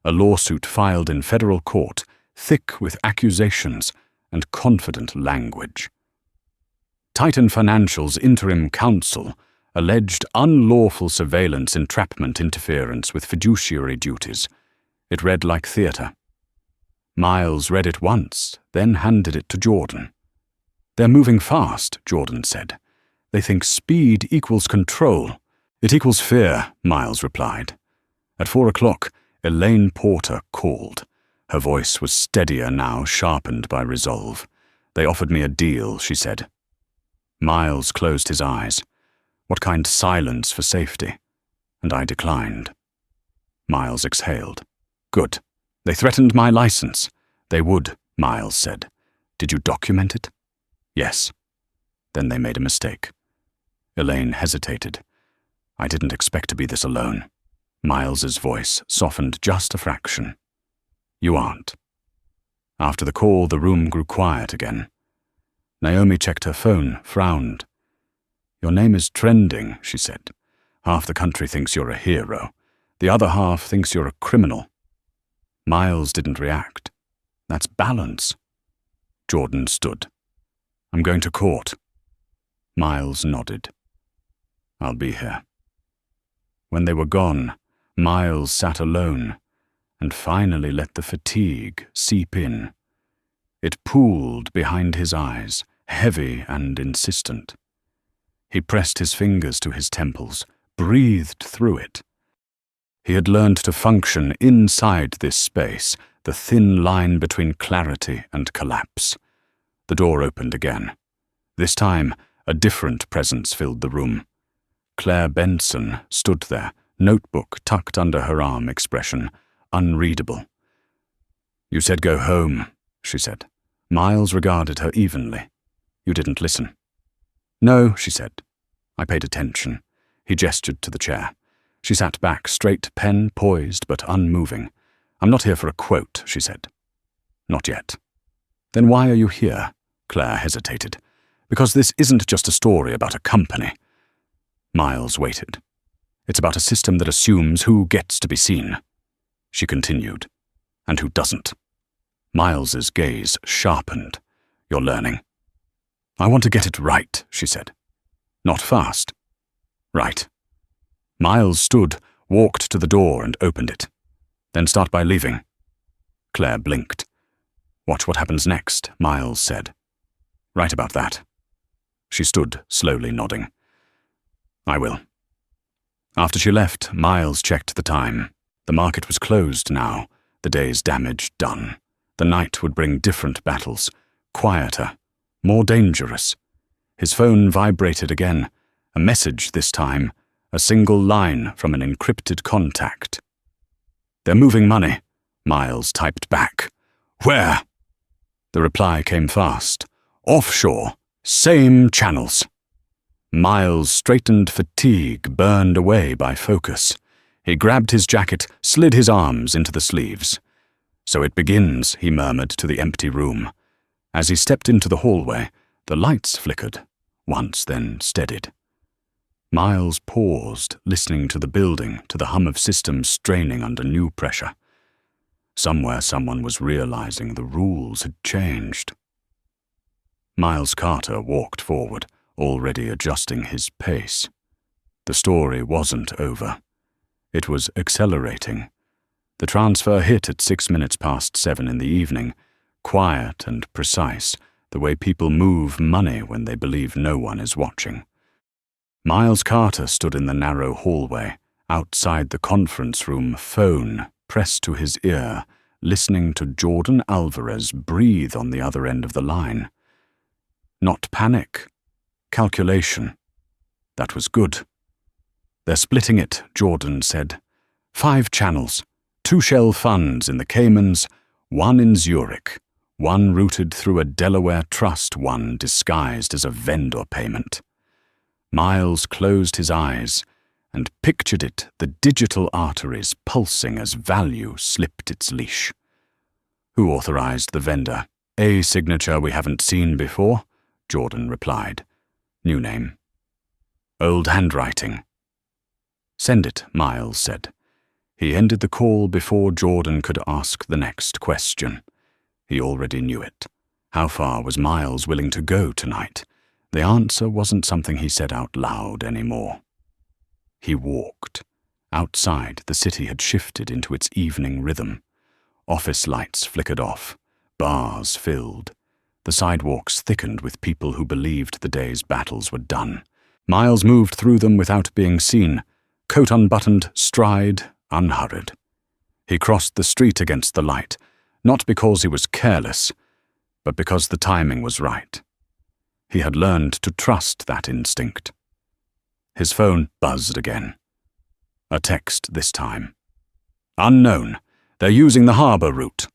a lawsuit filed in federal court, thick with accusations and confident language. Titan Financial's interim counsel alleged unlawful surveillance, entrapment, interference with fiduciary duties. It read like theatre. Miles read it once, then handed it to Jordan. They're moving fast, Jordan said. They think speed equals control. It equals fear, Miles replied. At 4 o'clock, Elaine Porter called. Her voice was steadier now, sharpened by resolve. They offered me a deal, she said. Miles closed his eyes. What kind? Silence for safety. And I declined. Miles exhaled. Good. They threatened my license. They would, Miles said. Did you document it? Yes. Then they made a mistake. Elaine hesitated. I didn't expect to be this alone. Miles's voice softened just a fraction. You aren't. After the call, the room grew quiet again. Naomi checked her phone, frowned. Your name is trending, she said. Half the country thinks you're a hero. The other half thinks you're a criminal. Miles didn't react. That's balance. Jordan stood. I'm going to court. Miles nodded. I'll be here. When they were gone, Miles sat alone and finally let the fatigue seep in. It pooled behind his eyes, heavy and insistent. He pressed his fingers to his temples, breathed through it. He had learned to function inside this space, the thin line between clarity and collapse. The door opened again. This time, a different presence filled the room. Claire Benson stood there, notebook tucked under her arm, expression unreadable. You said go home, she said. Miles regarded her evenly. You didn't listen. No, she said. I paid attention. He gestured to the chair. She sat back, straight, pen poised but unmoving. I'm not here for a quote, she said. Not yet. Then why are you here? Claire hesitated. Because this isn't just a story about a company. Miles waited. It's about a system that assumes who gets to be seen. She continued. And who doesn't. Miles's gaze sharpened. You're learning. I want to get it right, she said. Not fast. Right. Miles stood, walked to the door and opened it. Then start by leaving. Claire blinked. Watch what happens next, Miles said. Right about that. She stood, slowly nodding. I will. After she left, Miles checked the time. The market was closed now, the day's damage done. The night would bring different battles, quieter, more dangerous. His phone vibrated again, a message this time, a single line from an encrypted contact. They're moving money, Miles typed back. Where? The reply came fast. Offshore, same channels. Miles' straightened fatigue burned away by focus. He grabbed his jacket, slid his arms into the sleeves. So it begins, he murmured to the empty room. As he stepped into the hallway, the lights flickered, once then steadied. Miles paused, listening to the building, to the hum of systems straining under new pressure. Somewhere someone was realizing the rules had changed. Miles Carter walked forward, already adjusting his pace. The story wasn't over. It was accelerating. The transfer hit at 7:06 in the evening, quiet and precise, the way people move money when they believe no one is watching. Miles Carter stood in the narrow hallway, outside the conference room, phone pressed to his ear, listening to Jordan Alvarez breathe on the other end of the line. Not panic. Calculation. That was good. "They're splitting it," Jordan said. 5 channels, 2 shell funds in the Caymans, 1 in Zurich, 1 routed through a Delaware trust, 1 disguised as a vendor payment. Miles closed his eyes and pictured it, the digital arteries pulsing as value slipped its leash. "Who authorized the vendor?" "A signature we haven't seen before," Jordan replied. "New name." "Old handwriting." "Send it," Miles said. He ended the call before Jordan could ask the next question. He already knew it. How far was Miles willing to go tonight? The answer wasn't something he said out loud anymore. He walked. Outside, the city had shifted into its evening rhythm. Office lights flickered off. Bars filled. The sidewalks thickened with people who believed the day's battles were done. Miles moved through them without being seen, coat unbuttoned, stride unhurried. He crossed the street against the light, not because he was careless, but because the timing was right. He had learned to trust that instinct. His phone buzzed again. A text this time. "Unknown. They're using the harbor route."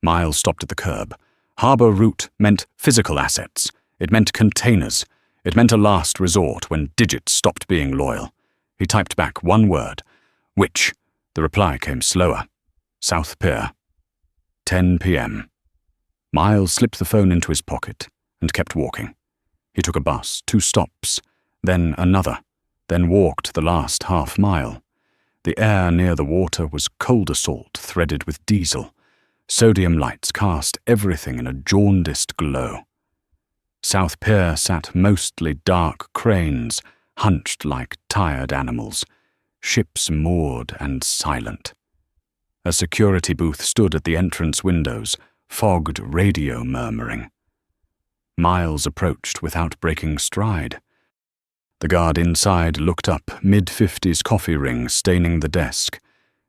Miles stopped at the curb. Harbor route meant physical assets. It meant containers. It meant a last resort when digits stopped being loyal. He typed back 1 word. "Which?" The reply came slower. "South Pier. 10 p.m. Miles slipped the phone into his pocket and kept walking. He took a bus, 2 stops, then another, then walked the last half mile. The air near the water was cold salt threaded with diesel. Sodium lights cast everything in a jaundiced glow. South Pier sat mostly dark cranes, hunched like tired animals, ships moored and silent. A security booth stood at the entrance windows, fogged radio murmuring. Miles approached without breaking stride. The guard inside looked up, mid-50s coffee ring staining the desk.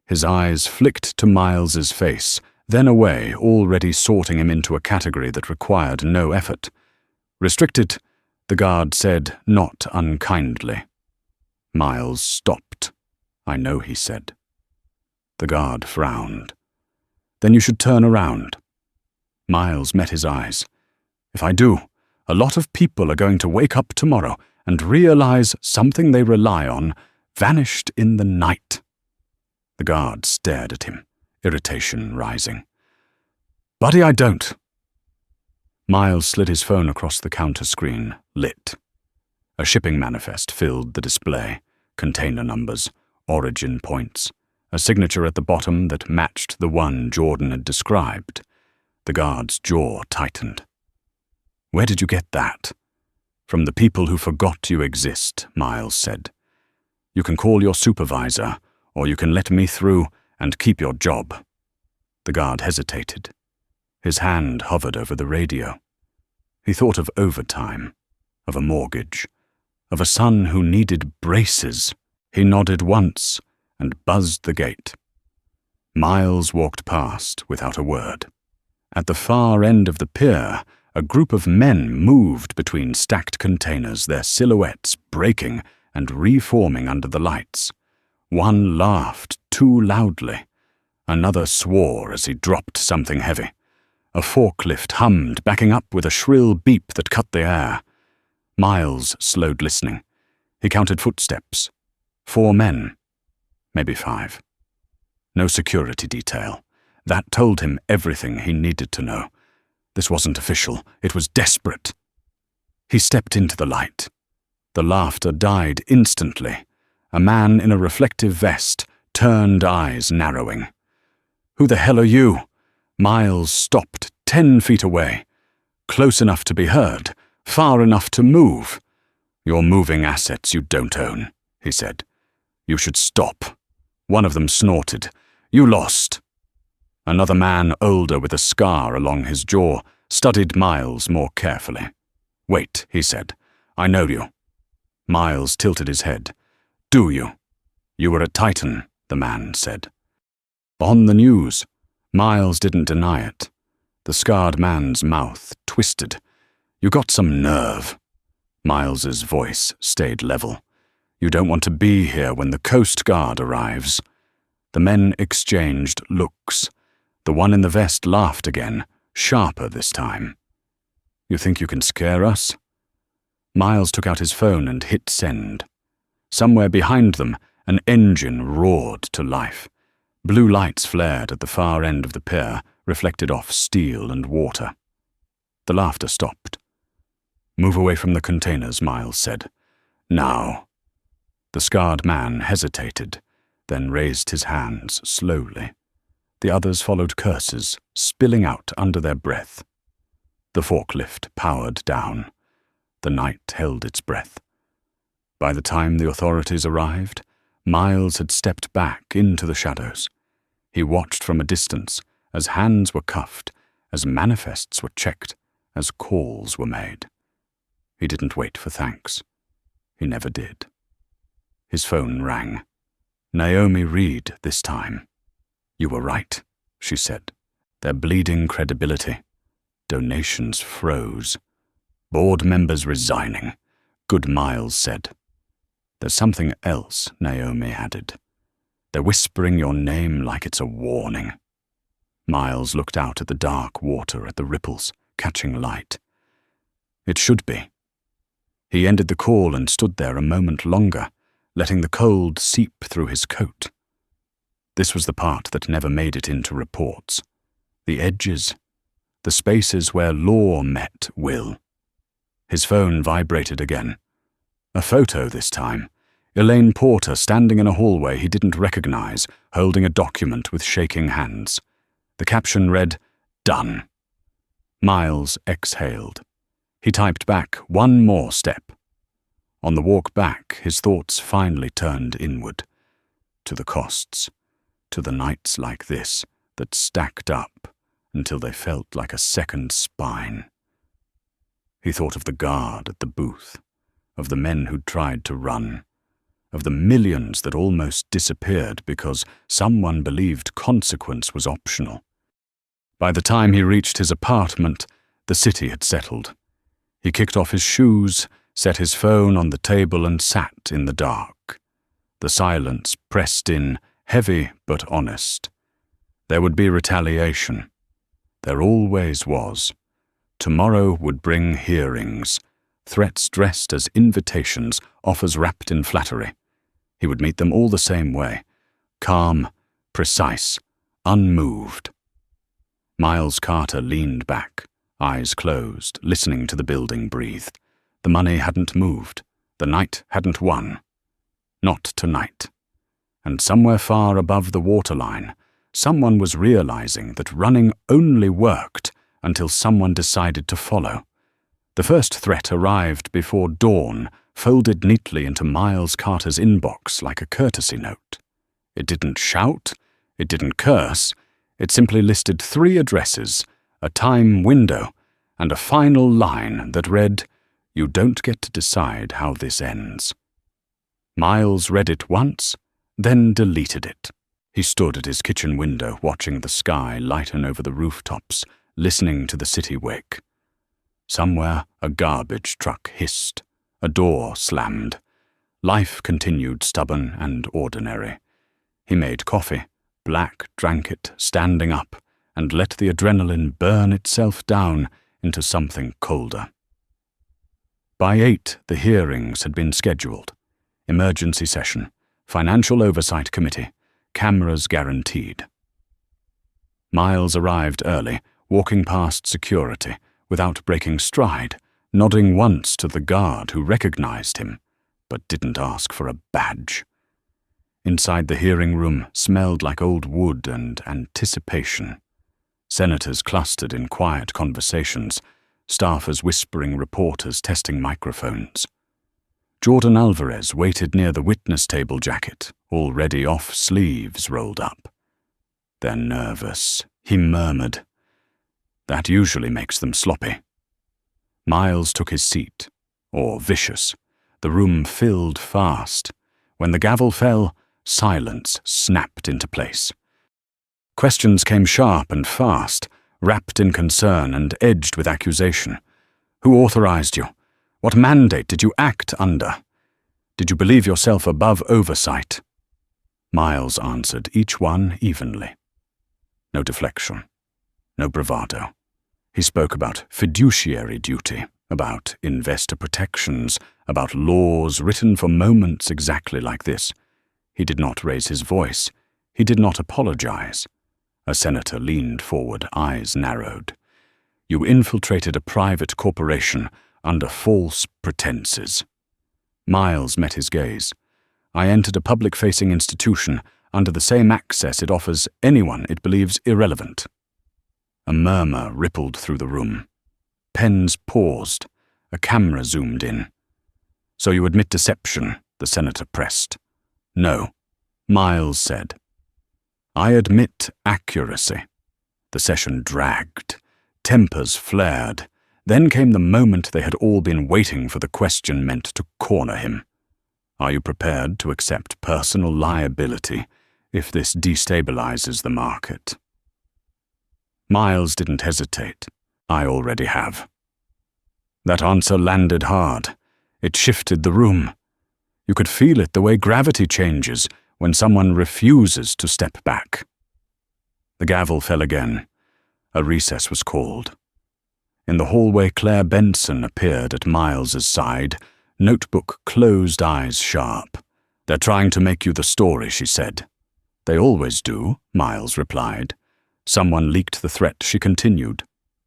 His eyes flicked to Miles's face, then away, already sorting him into a category that required no effort. "Restricted," the guard said, not unkindly. Miles stopped. "I know," he said. The guard frowned. "Then you should turn around." Miles met his eyes. "If I do, a lot of people are going to wake up tomorrow and realize something they rely on vanished in the night." The guard stared at him, irritation rising. "Buddy, I don't." Miles slid his phone across the counter screen, lit. A shipping manifest filled the display, container numbers, origin points, a signature at the bottom that matched the one Jordan had described. The guard's jaw tightened. "Where did you get that?" "From the people who forgot you exist," Miles said. "You can call your supervisor, or you can let me through and keep your job." The guard hesitated. His hand hovered over the radio. He thought of overtime, of a mortgage, of a son who needed braces. He nodded once and buzzed the gate. Miles walked past without a word. At the far end of the pier, a group of men moved between stacked containers, their silhouettes breaking and reforming under the lights. One laughed too loudly. Another swore as he dropped something heavy. A forklift hummed, backing up with a shrill beep that cut the air. Miles slowed, listening. He counted footsteps. 4 men. Maybe 5. No security detail. That told him everything he needed to know. This wasn't official. It was desperate. He stepped into the light. The laughter died instantly. A man in a reflective vest, turned eyes narrowing. "Who the hell are you?" Miles stopped 10 feet away. Close enough to be heard, far enough to move. "You're moving assets you don't own," he said. "You should stop." One of them snorted. "You lost." Another man, older with a scar along his jaw, studied Miles more carefully. "Wait," he said. "I know you." Miles tilted his head. "Do you? You were at Titan," the man said. "On the news." Miles didn't deny it. The scarred man's mouth twisted. "You got some nerve." Miles's voice stayed level. "You don't want to be here when the Coast Guard arrives." The men exchanged looks. The one in the vest laughed again, sharper this time. "You think you can scare us?" Miles took out his phone and hit send. Somewhere behind them, an engine roared to life. Blue lights flared at the far end of the pier, reflected off steel and water. The laughter stopped. "Move away from the containers," Miles said. "Now." The scarred man hesitated, then raised his hands slowly. The others followed curses, spilling out under their breath. The forklift powered down. The night held its breath. By the time the authorities arrived, Miles had stepped back into the shadows. He watched from a distance as hands were cuffed, as manifests were checked, as calls were made. He didn't wait for thanks. He never did. His phone rang. Naomi Reed this time. "You were right," she said. Their bleeding credibility. Donations froze. "Board members resigning," Good Miles said. "There's something else," Naomi added. "They're whispering your name like it's a warning." Miles looked out at the dark water, at the ripples, catching light. It should be. He ended the call and stood there a moment longer, letting the cold seep through his coat. This was the part that never made it into reports. The edges. The spaces where law met will. His phone vibrated again. A photo this time. Elaine Porter standing in a hallway he didn't recognize, holding a document with shaking hands. The caption read, "Done." Miles exhaled. He typed back one more step. On the walk back, his thoughts finally turned inward. To the costs. To the nights like this that stacked up until they felt like a second spine. He thought of the guard at the booth, of the men who'd tried to run, of the millions that almost disappeared because someone believed consequence was optional. By the time he reached his apartment, the city had settled. He kicked off his shoes, set his phone on the table and sat in the dark. The silence pressed in, heavy but honest. There would be retaliation. There always was. Tomorrow would bring hearings, threats dressed as invitations, offers wrapped in flattery. He would meet them all the same way, calm, precise, unmoved. Miles Carter leaned back, eyes closed, listening to the building breathe. The money hadn't moved. The night hadn't won. Not tonight. And somewhere far above the waterline, someone was realizing that running only worked until someone decided to follow. The first threat arrived before dawn, folded neatly into Miles Carter's inbox like a courtesy note. It didn't shout, it didn't curse, it simply listed 3 addresses, a time window, and a final line that read, "You don't get to decide how this ends." Miles read it once, then deleted it. He stood at his kitchen window watching the sky lighten over the rooftops, listening to the city wake. Somewhere a garbage truck hissed. A door slammed. Life continued stubborn and ordinary. He made coffee, black, drank it, standing up, and let the adrenaline burn itself down into something colder. By 8, the hearings had been scheduled. Emergency session, financial oversight committee, cameras guaranteed. Miles arrived early, walking past security, without breaking stride, nodding once to the guard who recognized him, but didn't ask for a badge. Inside the hearing room smelled like old wood and anticipation. Senators clustered in quiet conversations, staffers whispering, reporters testing microphones. Jordan Alvarez waited near the witness table jacket, already off, sleeves rolled up. "They're nervous," he murmured. "That usually makes them sloppy." Miles took his seat, or vicious. The room filled fast. When the gavel fell, silence snapped into place. Questions came sharp and fast, wrapped in concern and edged with accusation. Who authorized you? What mandate did you act under? Did you believe yourself above oversight? Miles answered each one evenly. No deflection, no bravado. He spoke about fiduciary duty, about investor protections, about laws written for moments exactly like this. He did not raise his voice. He did not apologize. A senator leaned forward, eyes narrowed. You infiltrated a private corporation under false pretenses. Miles met his gaze. I entered a public-facing institution under the same access it offers anyone it believes irrelevant. A murmur rippled through the room. Pens paused. A camera zoomed in. So you admit deception, the senator pressed. No, Miles said. I admit accuracy. The session dragged. Tempers flared. Then came the moment they had all been waiting for, the question meant to corner him. Are you prepared to accept personal liability if this destabilizes the market? Miles didn't hesitate. I already have. That answer landed hard. It shifted the room. You could feel it the way gravity changes when someone refuses to step back. The gavel fell again. A recess was called. In the hallway, Claire Benson appeared at Miles's side, notebook closed, eyes sharp. They're trying to make you the story, she said. They always do, Miles replied. Someone leaked the threat, she continued.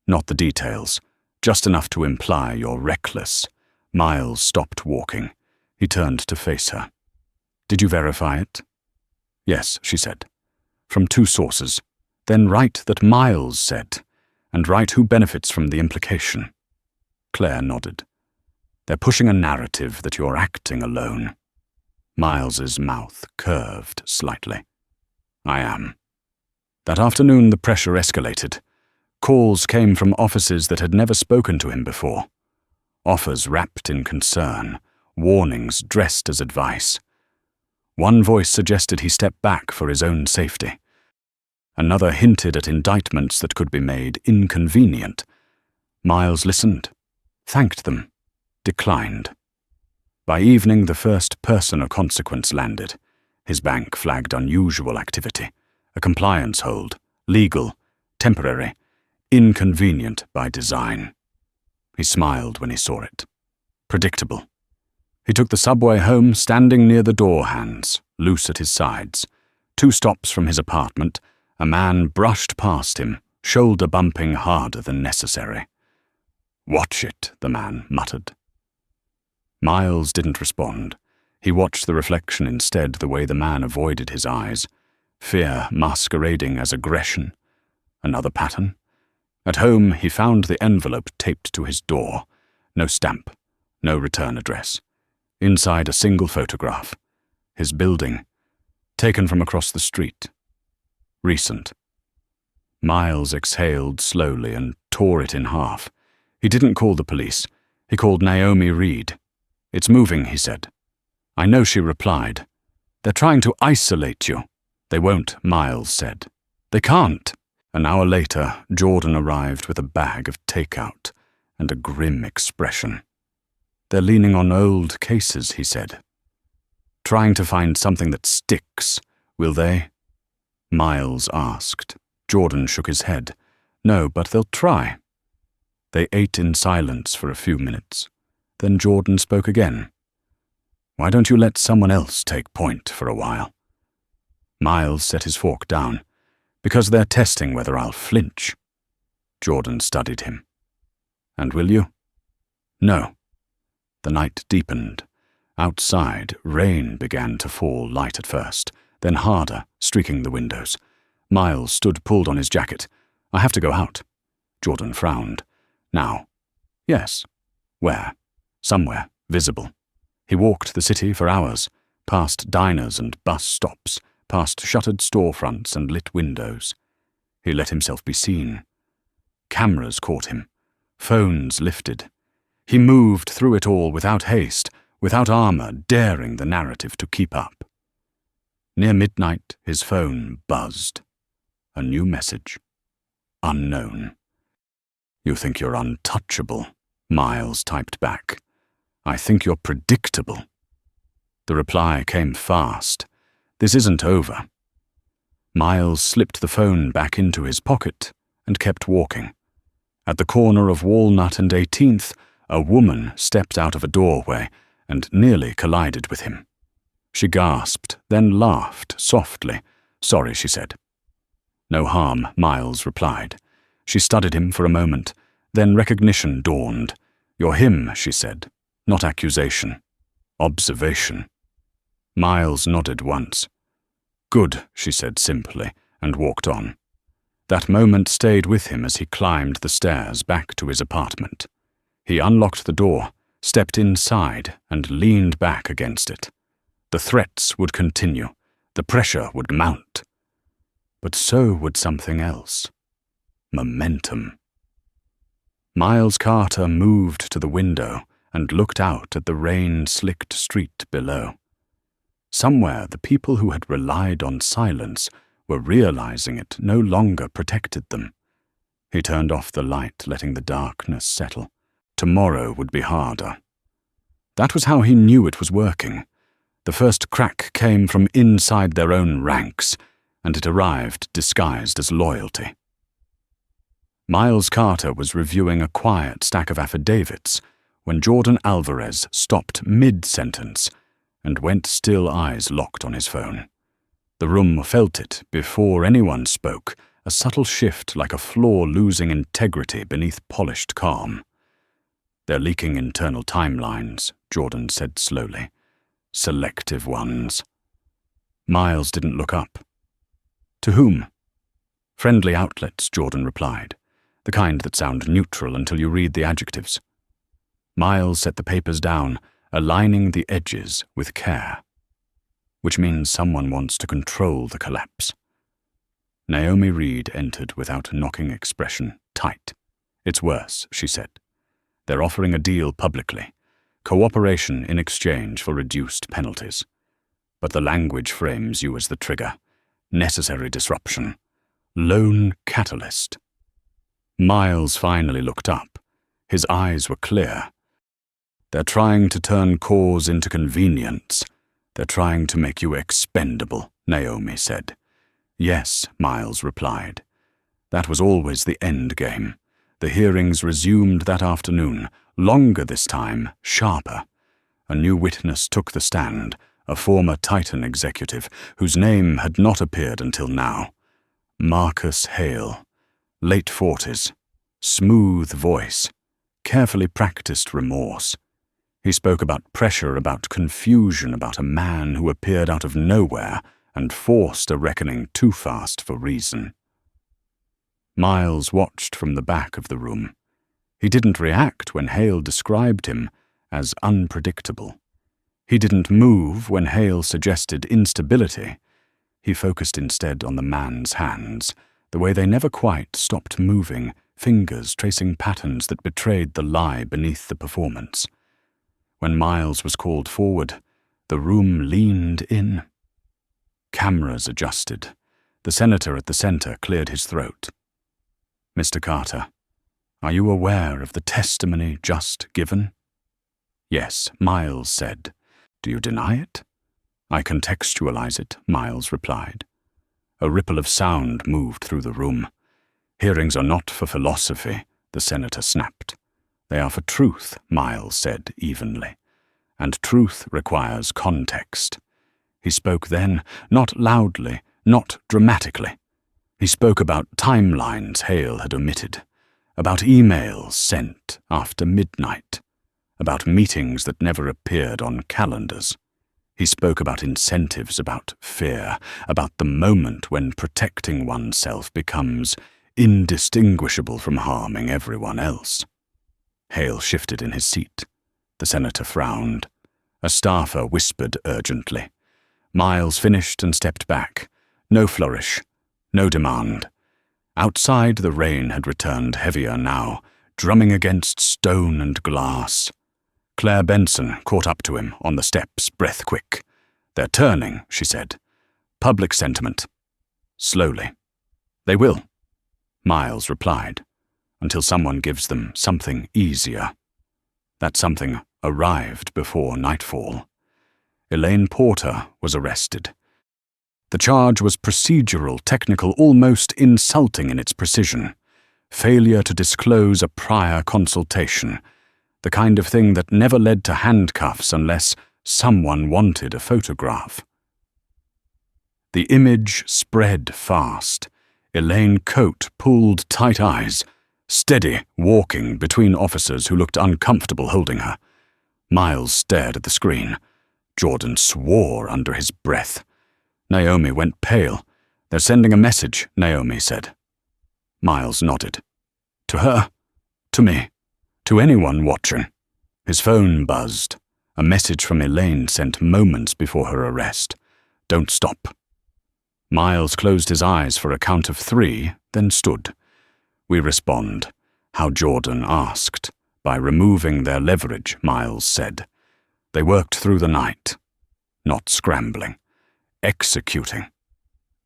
Not the details, just enough to imply you're reckless. Miles stopped walking. He turned to face her. Did you verify it? Yes, she said. From 2 sources. Then write that Miles said, and write who benefits from the implication. Claire nodded. They're pushing a narrative that you're acting alone. Miles's mouth curved slightly. I am. That afternoon the pressure escalated. Calls came from offices that had never spoken to him before. Offers wrapped in concern, warnings dressed as advice. One voice suggested he step back for his own safety. Another hinted at indictments that could be made inconvenient. Miles listened, thanked them, declined. By evening, the first person of consequence landed. His bank flagged unusual activity. A compliance hold, legal, temporary, inconvenient by design. He smiled when he saw it. Predictable. He took the subway home, standing near the door hands, loose at his sides. 2 stops from his apartment, a man brushed past him, shoulder bumping harder than necessary. Watch it, the man muttered. Miles didn't respond. He watched the reflection instead, the way the man avoided his eyes. Fear masquerading as aggression. Another pattern. At home, he found the envelope taped to his door. No stamp, no return address. Inside, a single photograph. His building, taken from across the street. Recent. Miles exhaled slowly and tore it in half. He didn't call the police. He called Naomi Reed. It's moving, he said. I know, she replied. They're trying to isolate you. They won't, Miles said. They can't. An hour later, Jordan arrived with a bag of takeout and a grim expression. They're leaning on old cases, he said. Trying to find something that sticks, will they? Miles asked. Jordan shook his head. No, but they'll try. They ate in silence for a few minutes. Then Jordan spoke again. Why don't you let someone else take point for a while? Miles set his fork down. Because they're testing whether I'll flinch. Jordan studied him. And will you? No. The night deepened. Outside, rain began to fall, light at first, then harder, streaking the windows. Miles stood pulled on his jacket. I have to go out. Jordan frowned. Now. Yes. Where? Somewhere, visible. He walked the city for hours, past diners and bus stops, past shuttered storefronts and lit windows. He let himself be seen. Cameras caught him. Phones lifted. He moved through it all without haste, without armor, daring the narrative to keep up. Near midnight, his phone buzzed. A new message. Unknown. "You think you're untouchable," Miles typed back. "I think you're predictable." The reply came fast. "This isn't over." Miles slipped the phone back into his pocket and kept walking. At the corner of Walnut and 18th, a woman stepped out of a doorway and nearly collided with him. She gasped, then laughed softly. "Sorry," she said. "No harm," Miles replied. She studied him for a moment, then recognition dawned. "You're him," she said. "Not accusation. Observation." Miles nodded once. "Good," she said simply, and walked on. That moment stayed with him as he climbed the stairs back to his apartment. He unlocked the door, stepped inside, and leaned back against it. The threats would continue. The pressure would mount. But so would something else. Momentum. Miles Carter moved to the window and looked out at the rain-slicked street below. Somewhere the people who had relied on silence were realizing it no longer protected them. He turned off the light, letting the darkness settle. Tomorrow would be harder. That was how he knew it was working. The first crack came from inside their own ranks, and it arrived disguised as loyalty. Miles Carter was reviewing a quiet stack of affidavits when Jordan Alvarez stopped mid-sentence and went still, eyes locked on his phone. The room felt it before anyone spoke, a subtle shift like a floor losing integrity beneath polished calm. "They're leaking internal timelines," Jordan said slowly. "Selective ones." Miles didn't look up. "To whom?" "Friendly outlets," Jordan replied. "The kind that sound neutral until you read the adjectives." Miles set the papers down, aligning the edges with care. "Which means someone wants to control the collapse." Naomi Reed entered without knocking expression, tight. "It's worse," she said. "They're offering a deal publicly. Cooperation in exchange for reduced penalties. But the language frames you as the trigger. Necessary disruption. Lone catalyst." Miles finally looked up. His eyes were clear. "They're trying to turn cause into convenience. They're trying to make you expendable," Naomi said. "Yes," Miles replied. That was always the end game. The hearings resumed that afternoon, longer this time, sharper. A new witness took the stand, a former Titan executive whose name had not appeared until now. Marcus Hale, late 40s, smooth voice, carefully practiced remorse. He spoke about pressure, about confusion, about a man who appeared out of nowhere and forced a reckoning too fast for reason. Miles watched from the back of the room. He didn't react when Hale described him as unpredictable. He didn't move when Hale suggested instability. He focused instead on the man's hands, the way they never quite stopped moving, fingers tracing patterns that betrayed the lie beneath the performance. When Miles was called forward, the room leaned in. Cameras adjusted. The senator at the center cleared his throat. "Mr. Carter, are you aware of the testimony just given?" "Yes," Miles said. "Do you deny it?" "I contextualize it," Miles replied. A ripple of sound moved through the room. "Hearings are not for philosophy," the senator snapped. "They are for truth," Miles said evenly. "And truth requires context." He spoke then, not loudly, not dramatically. He spoke about timelines Hale had omitted, about emails sent after midnight, about meetings that never appeared on calendars. He spoke about incentives, about fear, about the moment when protecting oneself becomes indistinguishable from harming everyone else. Hale shifted in his seat. The senator frowned. A staffer whispered urgently. Miles finished and stepped back. No flourish. No demand. Outside, the rain had returned heavier now, drumming against stone and glass. Claire Benson caught up to him on the steps, breath quick. "They're turning," she said. "Public sentiment." Slowly. "They will," Miles replied, "until someone gives them something easier." That something arrived before nightfall. Elaine Porter was arrested. The charge was procedural, technical, almost insulting in its precision. Failure to disclose a prior consultation, the kind of thing that never led to handcuffs unless someone wanted a photograph. The image spread fast. Elaine Coate pulled tight eyes, steady, walking between officers who looked uncomfortable holding her. Miles stared at the screen. Jordan swore under his breath. Naomi went pale. "They're sending a message," Naomi said. Miles nodded. "To her? To me? To anyone watching?" His phone buzzed. A message from Elaine sent moments before her arrest. "Don't stop." Miles closed his eyes for a count of 3, then stood. "We respond," how Jordan asked. "By removing their leverage," Miles said. They worked through the night. Not scrambling. Executing.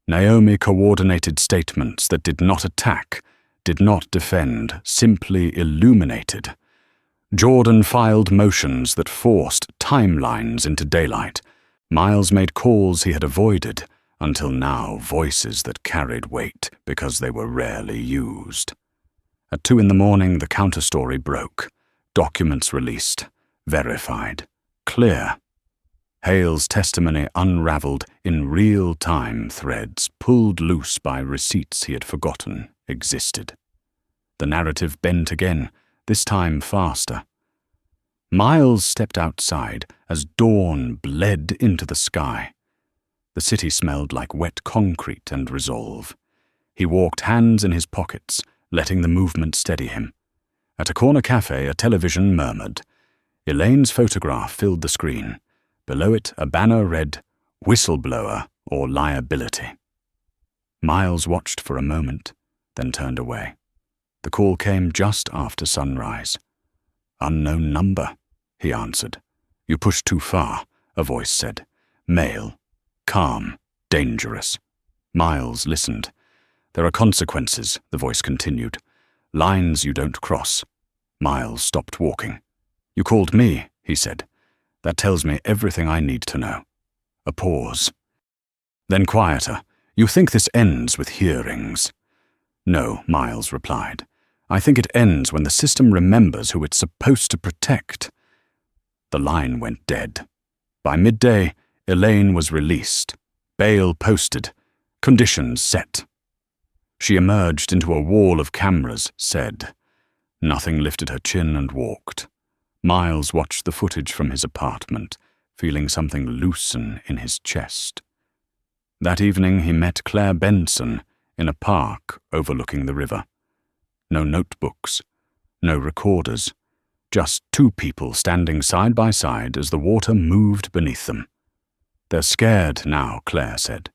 Naomi coordinated statements that did not attack, did not defend, simply illuminated. Jordan filed motions that forced timelines into daylight. Miles made calls he had avoided, until now voices that carried weight because they were rarely used. At 2 a.m, the counterstory broke. Documents released. Verified. Clear. Hale's testimony unraveled in real-time threads, pulled loose by receipts he had forgotten existed. The narrative bent again, this time faster. Miles stepped outside as dawn bled into the sky. The city smelled like wet concrete and resolve. He walked hands in his pockets, letting the movement steady him. At a corner cafe, a television murmured. Elaine's photograph filled the screen. Below it, a banner read, "Whistleblower or Liability." Miles watched for a moment, then turned away. The call came just after sunrise. "Unknown number," he answered. "You pushed too far," a voice said. "Male. Calm. Dangerous." Miles listened. "There are consequences," the voice continued. "Lines you don't cross." Miles stopped walking. "You called me," he said. "That tells me everything I need to know." A pause. Then quieter. "You think this ends with hearings?" "No," Miles replied. "I think it ends when the system remembers who it's supposed to protect." The line went dead. By midday, Elaine was released. Bail posted. Conditions set. She emerged into a wall of cameras, said. Nothing lifted her chin and walked. Miles watched the footage from his apartment, feeling something loosen in his chest. That evening he met Claire Benson in a park overlooking the river. No notebooks, no recorders, just 2 people standing side by side as the water moved beneath them. "They're scared now," Claire said.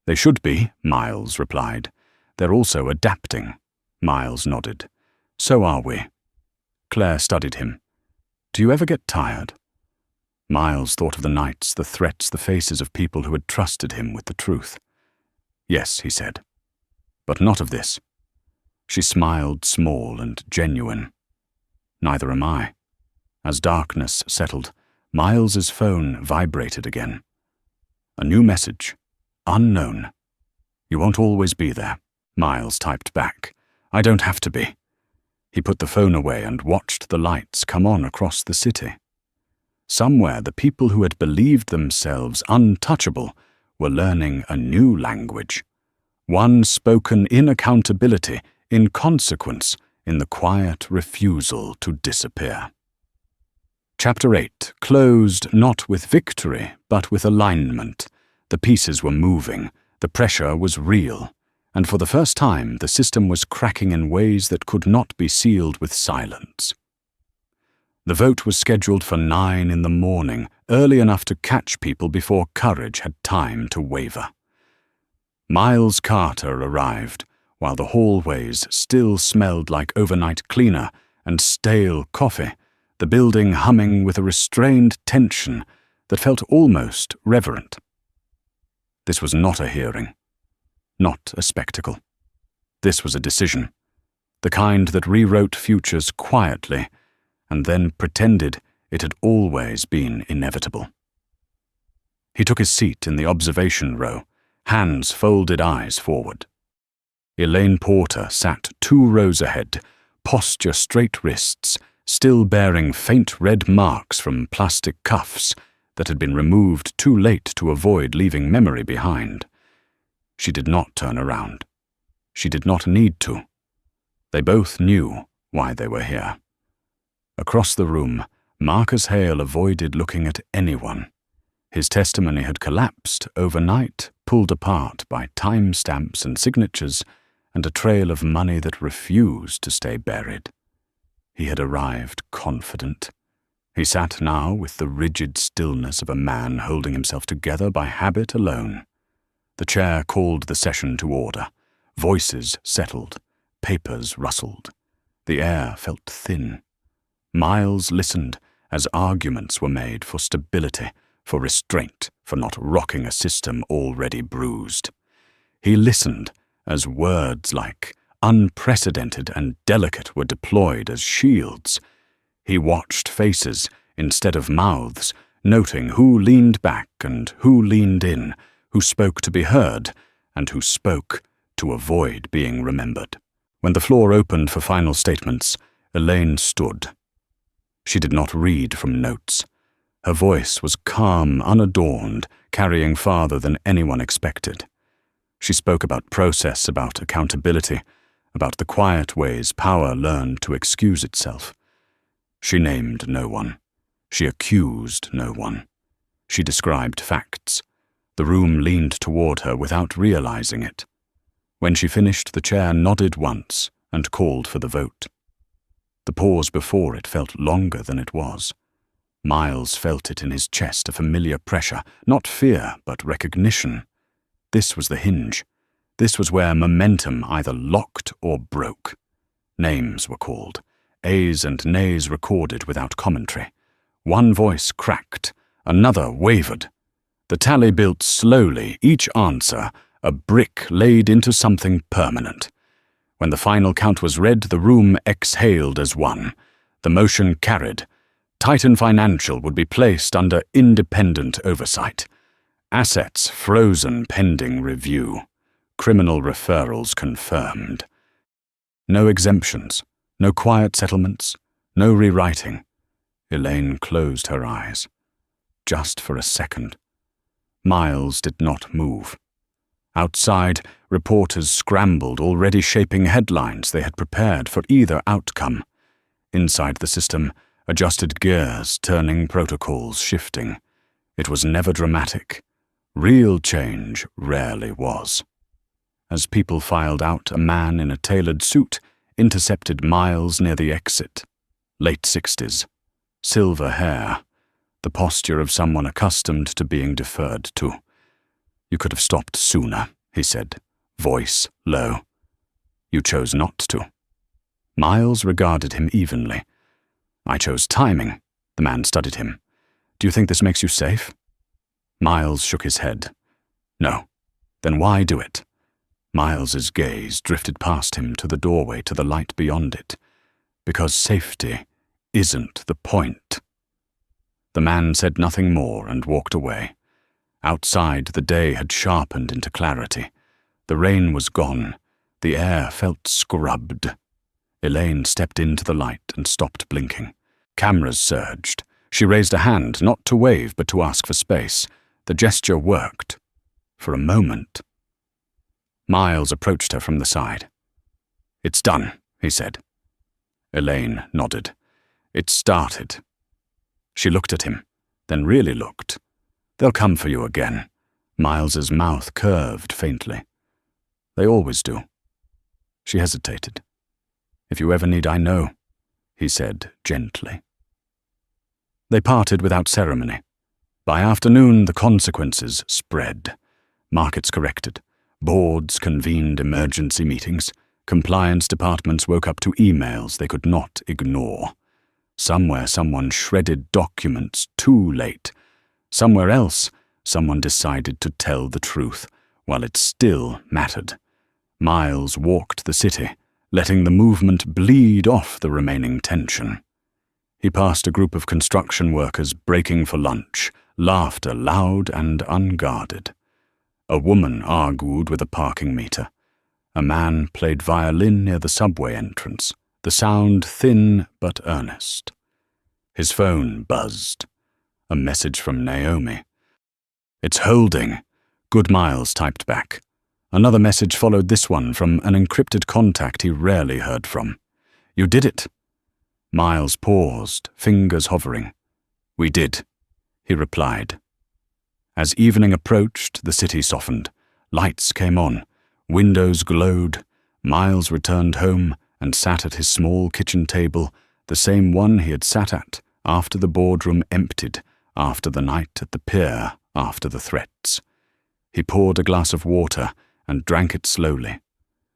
"They should be," Miles replied. "They're also adapting." Miles nodded. "So are we." Claire studied him. "Do you ever get tired?" Miles thought of the nights, the threats, the faces of people who had trusted him with the truth. "Yes," he said. "But not of this." She smiled, small and genuine. "Neither am I." As darkness settled, Miles's phone vibrated again. A new message. Unknown. "You won't always be there," Miles typed back. "I don't have to be." He put the phone away and watched the lights come on across the city. Somewhere the people who had believed themselves untouchable were learning a new language. One spoken in accountability, in consequence, in the quiet refusal to disappear. Chapter 8 closed not with victory, but with alignment. The pieces were moving, the pressure was real, and for the first time the system was cracking in ways that could not be sealed with silence. The vote was scheduled for 9 a.m, early enough to catch people before courage had time to waver. Miles Carter arrived, while the hallways still smelled like overnight cleaner and stale coffee. the building humming with a restrained tension that felt almost reverent. This was not a hearing, not a spectacle. This was a decision, the kind that rewrote futures quietly and then pretended it had always been inevitable. He took his seat in the observation row, hands folded, eyes forward. Elaine Porter sat 2 rows ahead, posture straight wrists, still bearing faint red marks from plastic cuffs that had been removed too late to avoid leaving memory behind. She did not turn around. She did not need to. They both knew why they were here. Across the room, Marcus Hale avoided looking at anyone. His testimony had collapsed overnight, pulled apart by timestamps and signatures, and a trail of money that refused to stay buried. He had arrived confident. He sat now with the rigid stillness of a man holding himself together by habit alone. The chair called the session to order. Voices settled. Papers rustled. The air felt thin. Miles listened as arguments were made for stability, for restraint, for not rocking a system already bruised. He listened as words like unprecedented and delicate were deployed as shields. He watched faces instead of mouths, noting who leaned back and who leaned in, who spoke to be heard and who spoke to avoid being remembered. When the floor opened for final statements, Elaine stood. She did not read from notes. Her voice was calm, unadorned, carrying farther than anyone expected. She spoke about process, about accountability, about the quiet ways power learned to excuse itself. She named no one. She accused no one. She described facts. The room leaned toward her without realizing it. When she finished, the chair nodded once and called for the vote. The pause before it felt longer than it was. Miles felt it in his chest, a familiar pressure, not fear, but recognition. This was the hinge. This was where momentum either locked or broke. Names were called, ayes and nays recorded without commentary. One voice cracked, another wavered. The tally built slowly, each answer a brick laid into something permanent. When the final count was read, the room exhaled as one. The motion carried. Titan Financial would be placed under independent oversight. Assets frozen pending review. Criminal referrals confirmed. No exemptions, no quiet settlements, no rewriting. Elaine closed her eyes. Just for a second. Miles did not move. Outside, reporters scrambled, already shaping headlines they had prepared for either outcome. Inside the system, adjusted gears, turning protocols, shifting. It was never dramatic. Real change rarely was. As people filed out, a man in a tailored suit intercepted Miles near the exit. Late 60s. Silver hair. The posture of someone accustomed to being deferred to. "You could have stopped sooner," he said, voice low. "You chose not to." Miles regarded him evenly. "I chose timing." The man studied him. "Do you think this makes you safe?" Miles shook his head. "No." "Then why do it?" Miles's gaze drifted past him to the doorway, to the light beyond it. "Because safety isn't the point." The man said nothing more and walked away. Outside, the day had sharpened into clarity. The rain was gone. The air felt scrubbed. Elaine stepped into the light and stopped blinking. Cameras surged. She raised a hand, not to wave, but to ask for space. The gesture worked. For a moment. Miles approached her from the side. "It's done," he said. Elaine nodded. "It started." She looked at him, then really looked. "They'll come for you again." Miles's mouth curved faintly. "They always do." She hesitated. "If you ever need, I know," he said gently. They parted without ceremony. By afternoon, the consequences spread. Markets corrected. Boards convened emergency meetings. Compliance departments woke up to emails they could not ignore. Somewhere someone shredded documents too late. Somewhere else, someone decided to tell the truth while it still mattered. Miles walked the city, letting the movement bleed off the remaining tension. He passed a group of construction workers breaking for lunch, laughter loud and unguarded. A woman argued with a parking meter. A man played violin near the subway entrance, the sound thin but earnest. His phone buzzed. A message from Naomi. "It's holding," Good Miles typed back. Another message followed this one from an encrypted contact he rarely heard from. "You did it." Miles paused, fingers hovering. "We did," he replied. As evening approached, the city softened. Lights came on. Windows glowed. Miles returned home and sat at his small kitchen table, the same one he had sat at after the boardroom emptied, after the night at the pier, after the threats. He poured a glass of water and drank it slowly.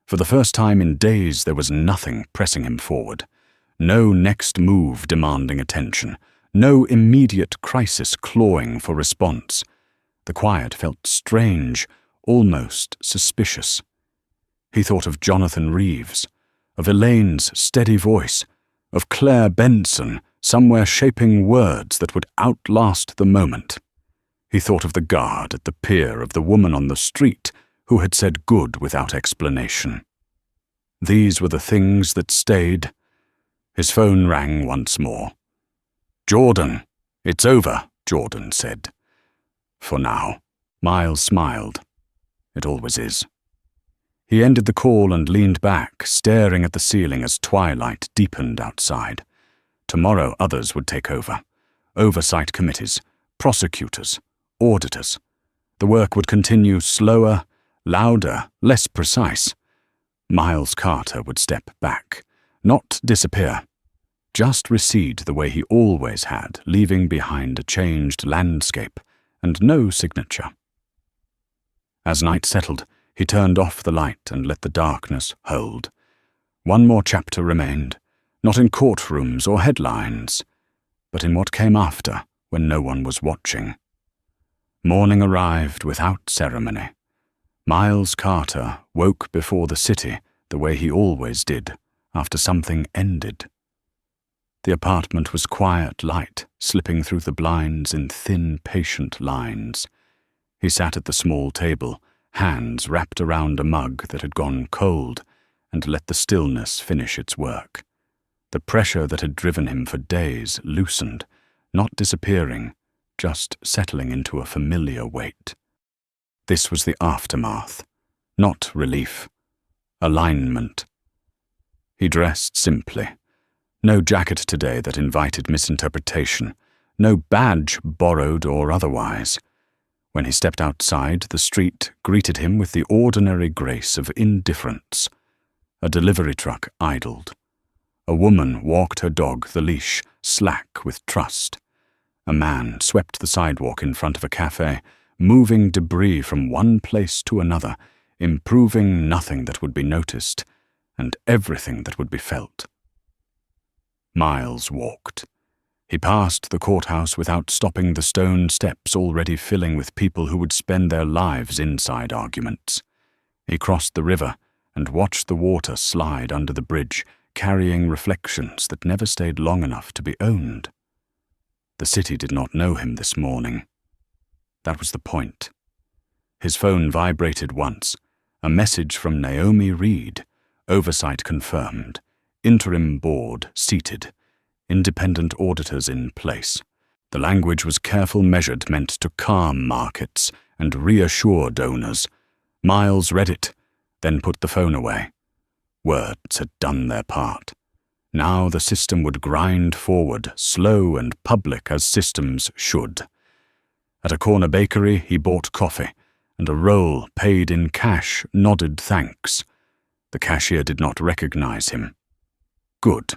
For the first time in days, there was nothing pressing him forward. No next move demanding attention. No immediate crisis clawing for response. The quiet felt strange, almost suspicious. He thought of Jonathan Reeves, of Elaine's steady voice, of Claire Benson somewhere shaping words that would outlast the moment. He thought of the guard at the pier, of the woman on the street who had said good without explanation. These were the things that stayed. His phone rang once more. "Jordan, it's over," Jordan said. "For now." Miles smiled. "It always is." He ended the call and leaned back, staring at the ceiling as twilight deepened outside. Tomorrow others would take over. Oversight committees, prosecutors, auditors. The work would continue slower, louder, less precise. Miles Carter would step back, not disappear, just recede the way he always had, leaving behind a changed landscape and no signature. As night settled, he turned off the light and let the darkness hold. One more chapter remained, not in courtrooms or headlines, but in what came after when no one was watching. Morning arrived without ceremony. Miles Carter woke before the city the way he always did after something ended. The apartment was quiet light, slipping through the blinds in thin, patient lines. He sat at the small table, hands wrapped around a mug that had gone cold, and let the stillness finish its work. The pressure that had driven him for days loosened, not disappearing, just settling into a familiar weight. This was the aftermath, not relief, alignment. He dressed simply. No jacket today that invited misinterpretation, no badge borrowed or otherwise. When he stepped outside, the street greeted him with the ordinary grace of indifference. A delivery truck idled. A woman walked her dog the leash, slack with trust. A man swept the sidewalk in front of a cafe, moving debris from one place to another, improving nothing that would be noticed, and everything that would be felt. Miles walked. He passed the courthouse without stopping the stone steps already filling with people who would spend their lives inside arguments. He crossed the river and watched the water slide under the bridge, carrying reflections that never stayed long enough to be owned. The city did not know him this morning. That was the point. His phone vibrated once. A message from Naomi Reed. Oversight confirmed. Interim board seated. Independent auditors in place. The language was careful, measured, meant to calm markets and reassure donors. Miles read it, then put the phone away. Words had done their part. Now the system would grind forward, slow and public as systems should. At a corner bakery, he bought coffee, and a roll paid in cash nodded thanks. The cashier did not recognize him. Good.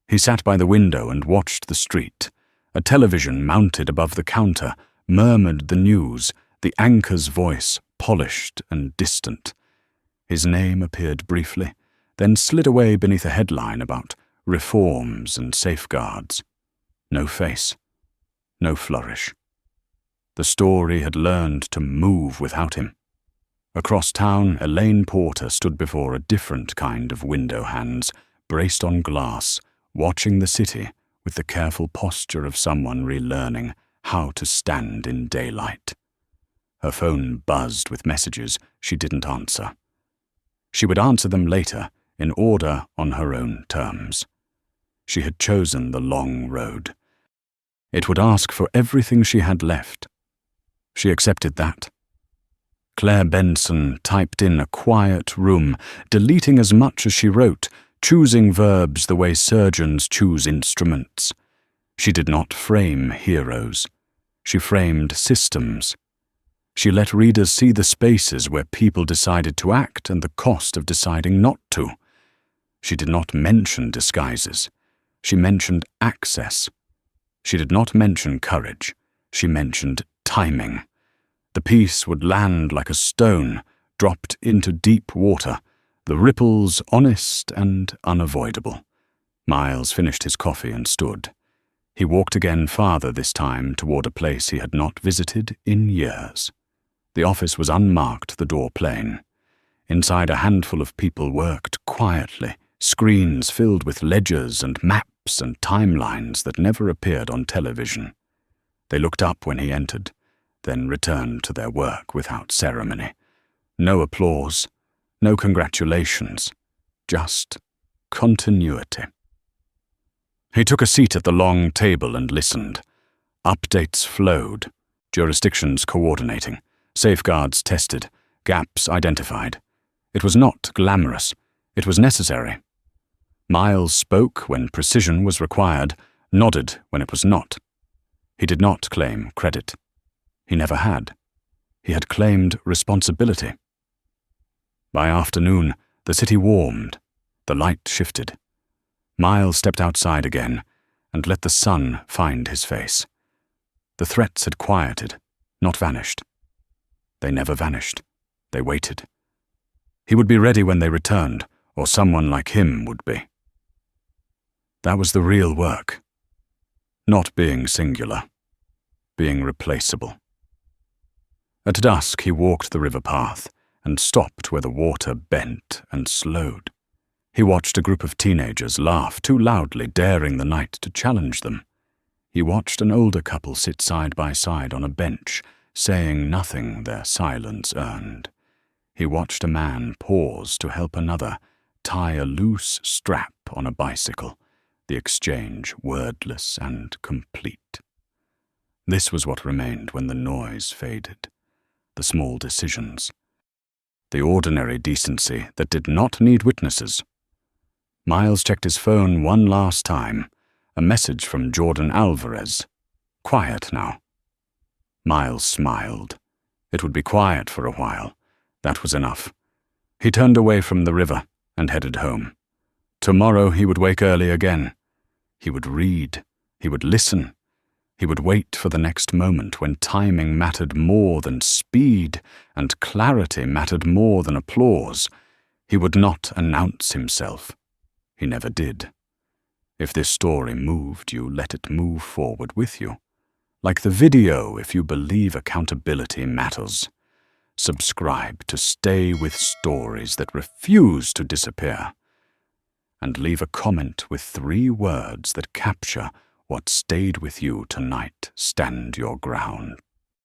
He sat by the window and watched the street. A television mounted above the counter murmured the news, the anchor's voice polished and distant. His name appeared briefly, then slid away beneath a headline about reforms and safeguards. No face, no flourish. The story had learned to move without him. Across town, Elaine Porter stood before a different kind of window hands, braced on glass, watching the city with the careful posture of someone relearning how to stand in daylight. Her phone buzzed with messages she didn't answer. She would answer them later, in order on her own terms. She had chosen the long road. It would ask for everything she had left. She accepted that. Claire Benson typed in a quiet room, deleting as much as she wrote, choosing verbs the way surgeons choose instruments. She did not frame heroes. She framed systems. She let readers see the spaces where people decided to act and the cost of deciding not to. She did not mention disguises. She mentioned access. She did not mention courage. She mentioned timing. The piece would land like a stone, dropped into deep water, the ripples honest and unavoidable. Miles finished his coffee and stood. He walked again farther this time toward a place he had not visited in years. The office was unmarked, the door plain. Inside, a handful of people worked quietly, screens filled with ledgers and maps and timelines that never appeared on television. They looked up when he entered, then returned to their work without ceremony. No applause, no congratulations, just continuity. He took a seat at the long table and listened. Updates flowed, jurisdictions coordinating, safeguards tested, gaps identified. It was not glamorous. It was necessary. Miles spoke when precision was required, nodded when it was not. He did not claim credit. He never had. He had claimed responsibility. By afternoon, the city warmed. The light shifted. Miles stepped outside again and let the sun find his face. The threats had quieted, not vanished. They never vanished. They waited. He would be ready when they returned, or someone like him would be. That was the real work. Not being singular, being replaceable. At dusk, he walked the river path and stopped where the water bent and slowed. He watched a group of teenagers laugh too loudly, daring the night to challenge them. He watched an older couple sit side by side on a bench, saying nothing their silence earned. He watched a man pause to help another tie a loose strap on a bicycle, the exchange wordless and complete. This was what remained when the noise faded, the small decisions, the ordinary decency that did not need witnesses. Miles checked his phone one last time, a message from Jordan Alvarez. Quiet now. Miles smiled. It would be quiet for a while. That was enough. He turned away from the river and headed home. Tomorrow he would wake early again. He would read. He would listen. He would wait for the next moment when timing mattered more than speed and clarity mattered more than applause. He would not announce himself. He never did. If this story moved you, let it move forward with you. Like the video, if you believe accountability matters. Subscribe to stay with stories that refuse to disappear. And leave a comment with 3 words that capture what stayed with you tonight. Stand your ground.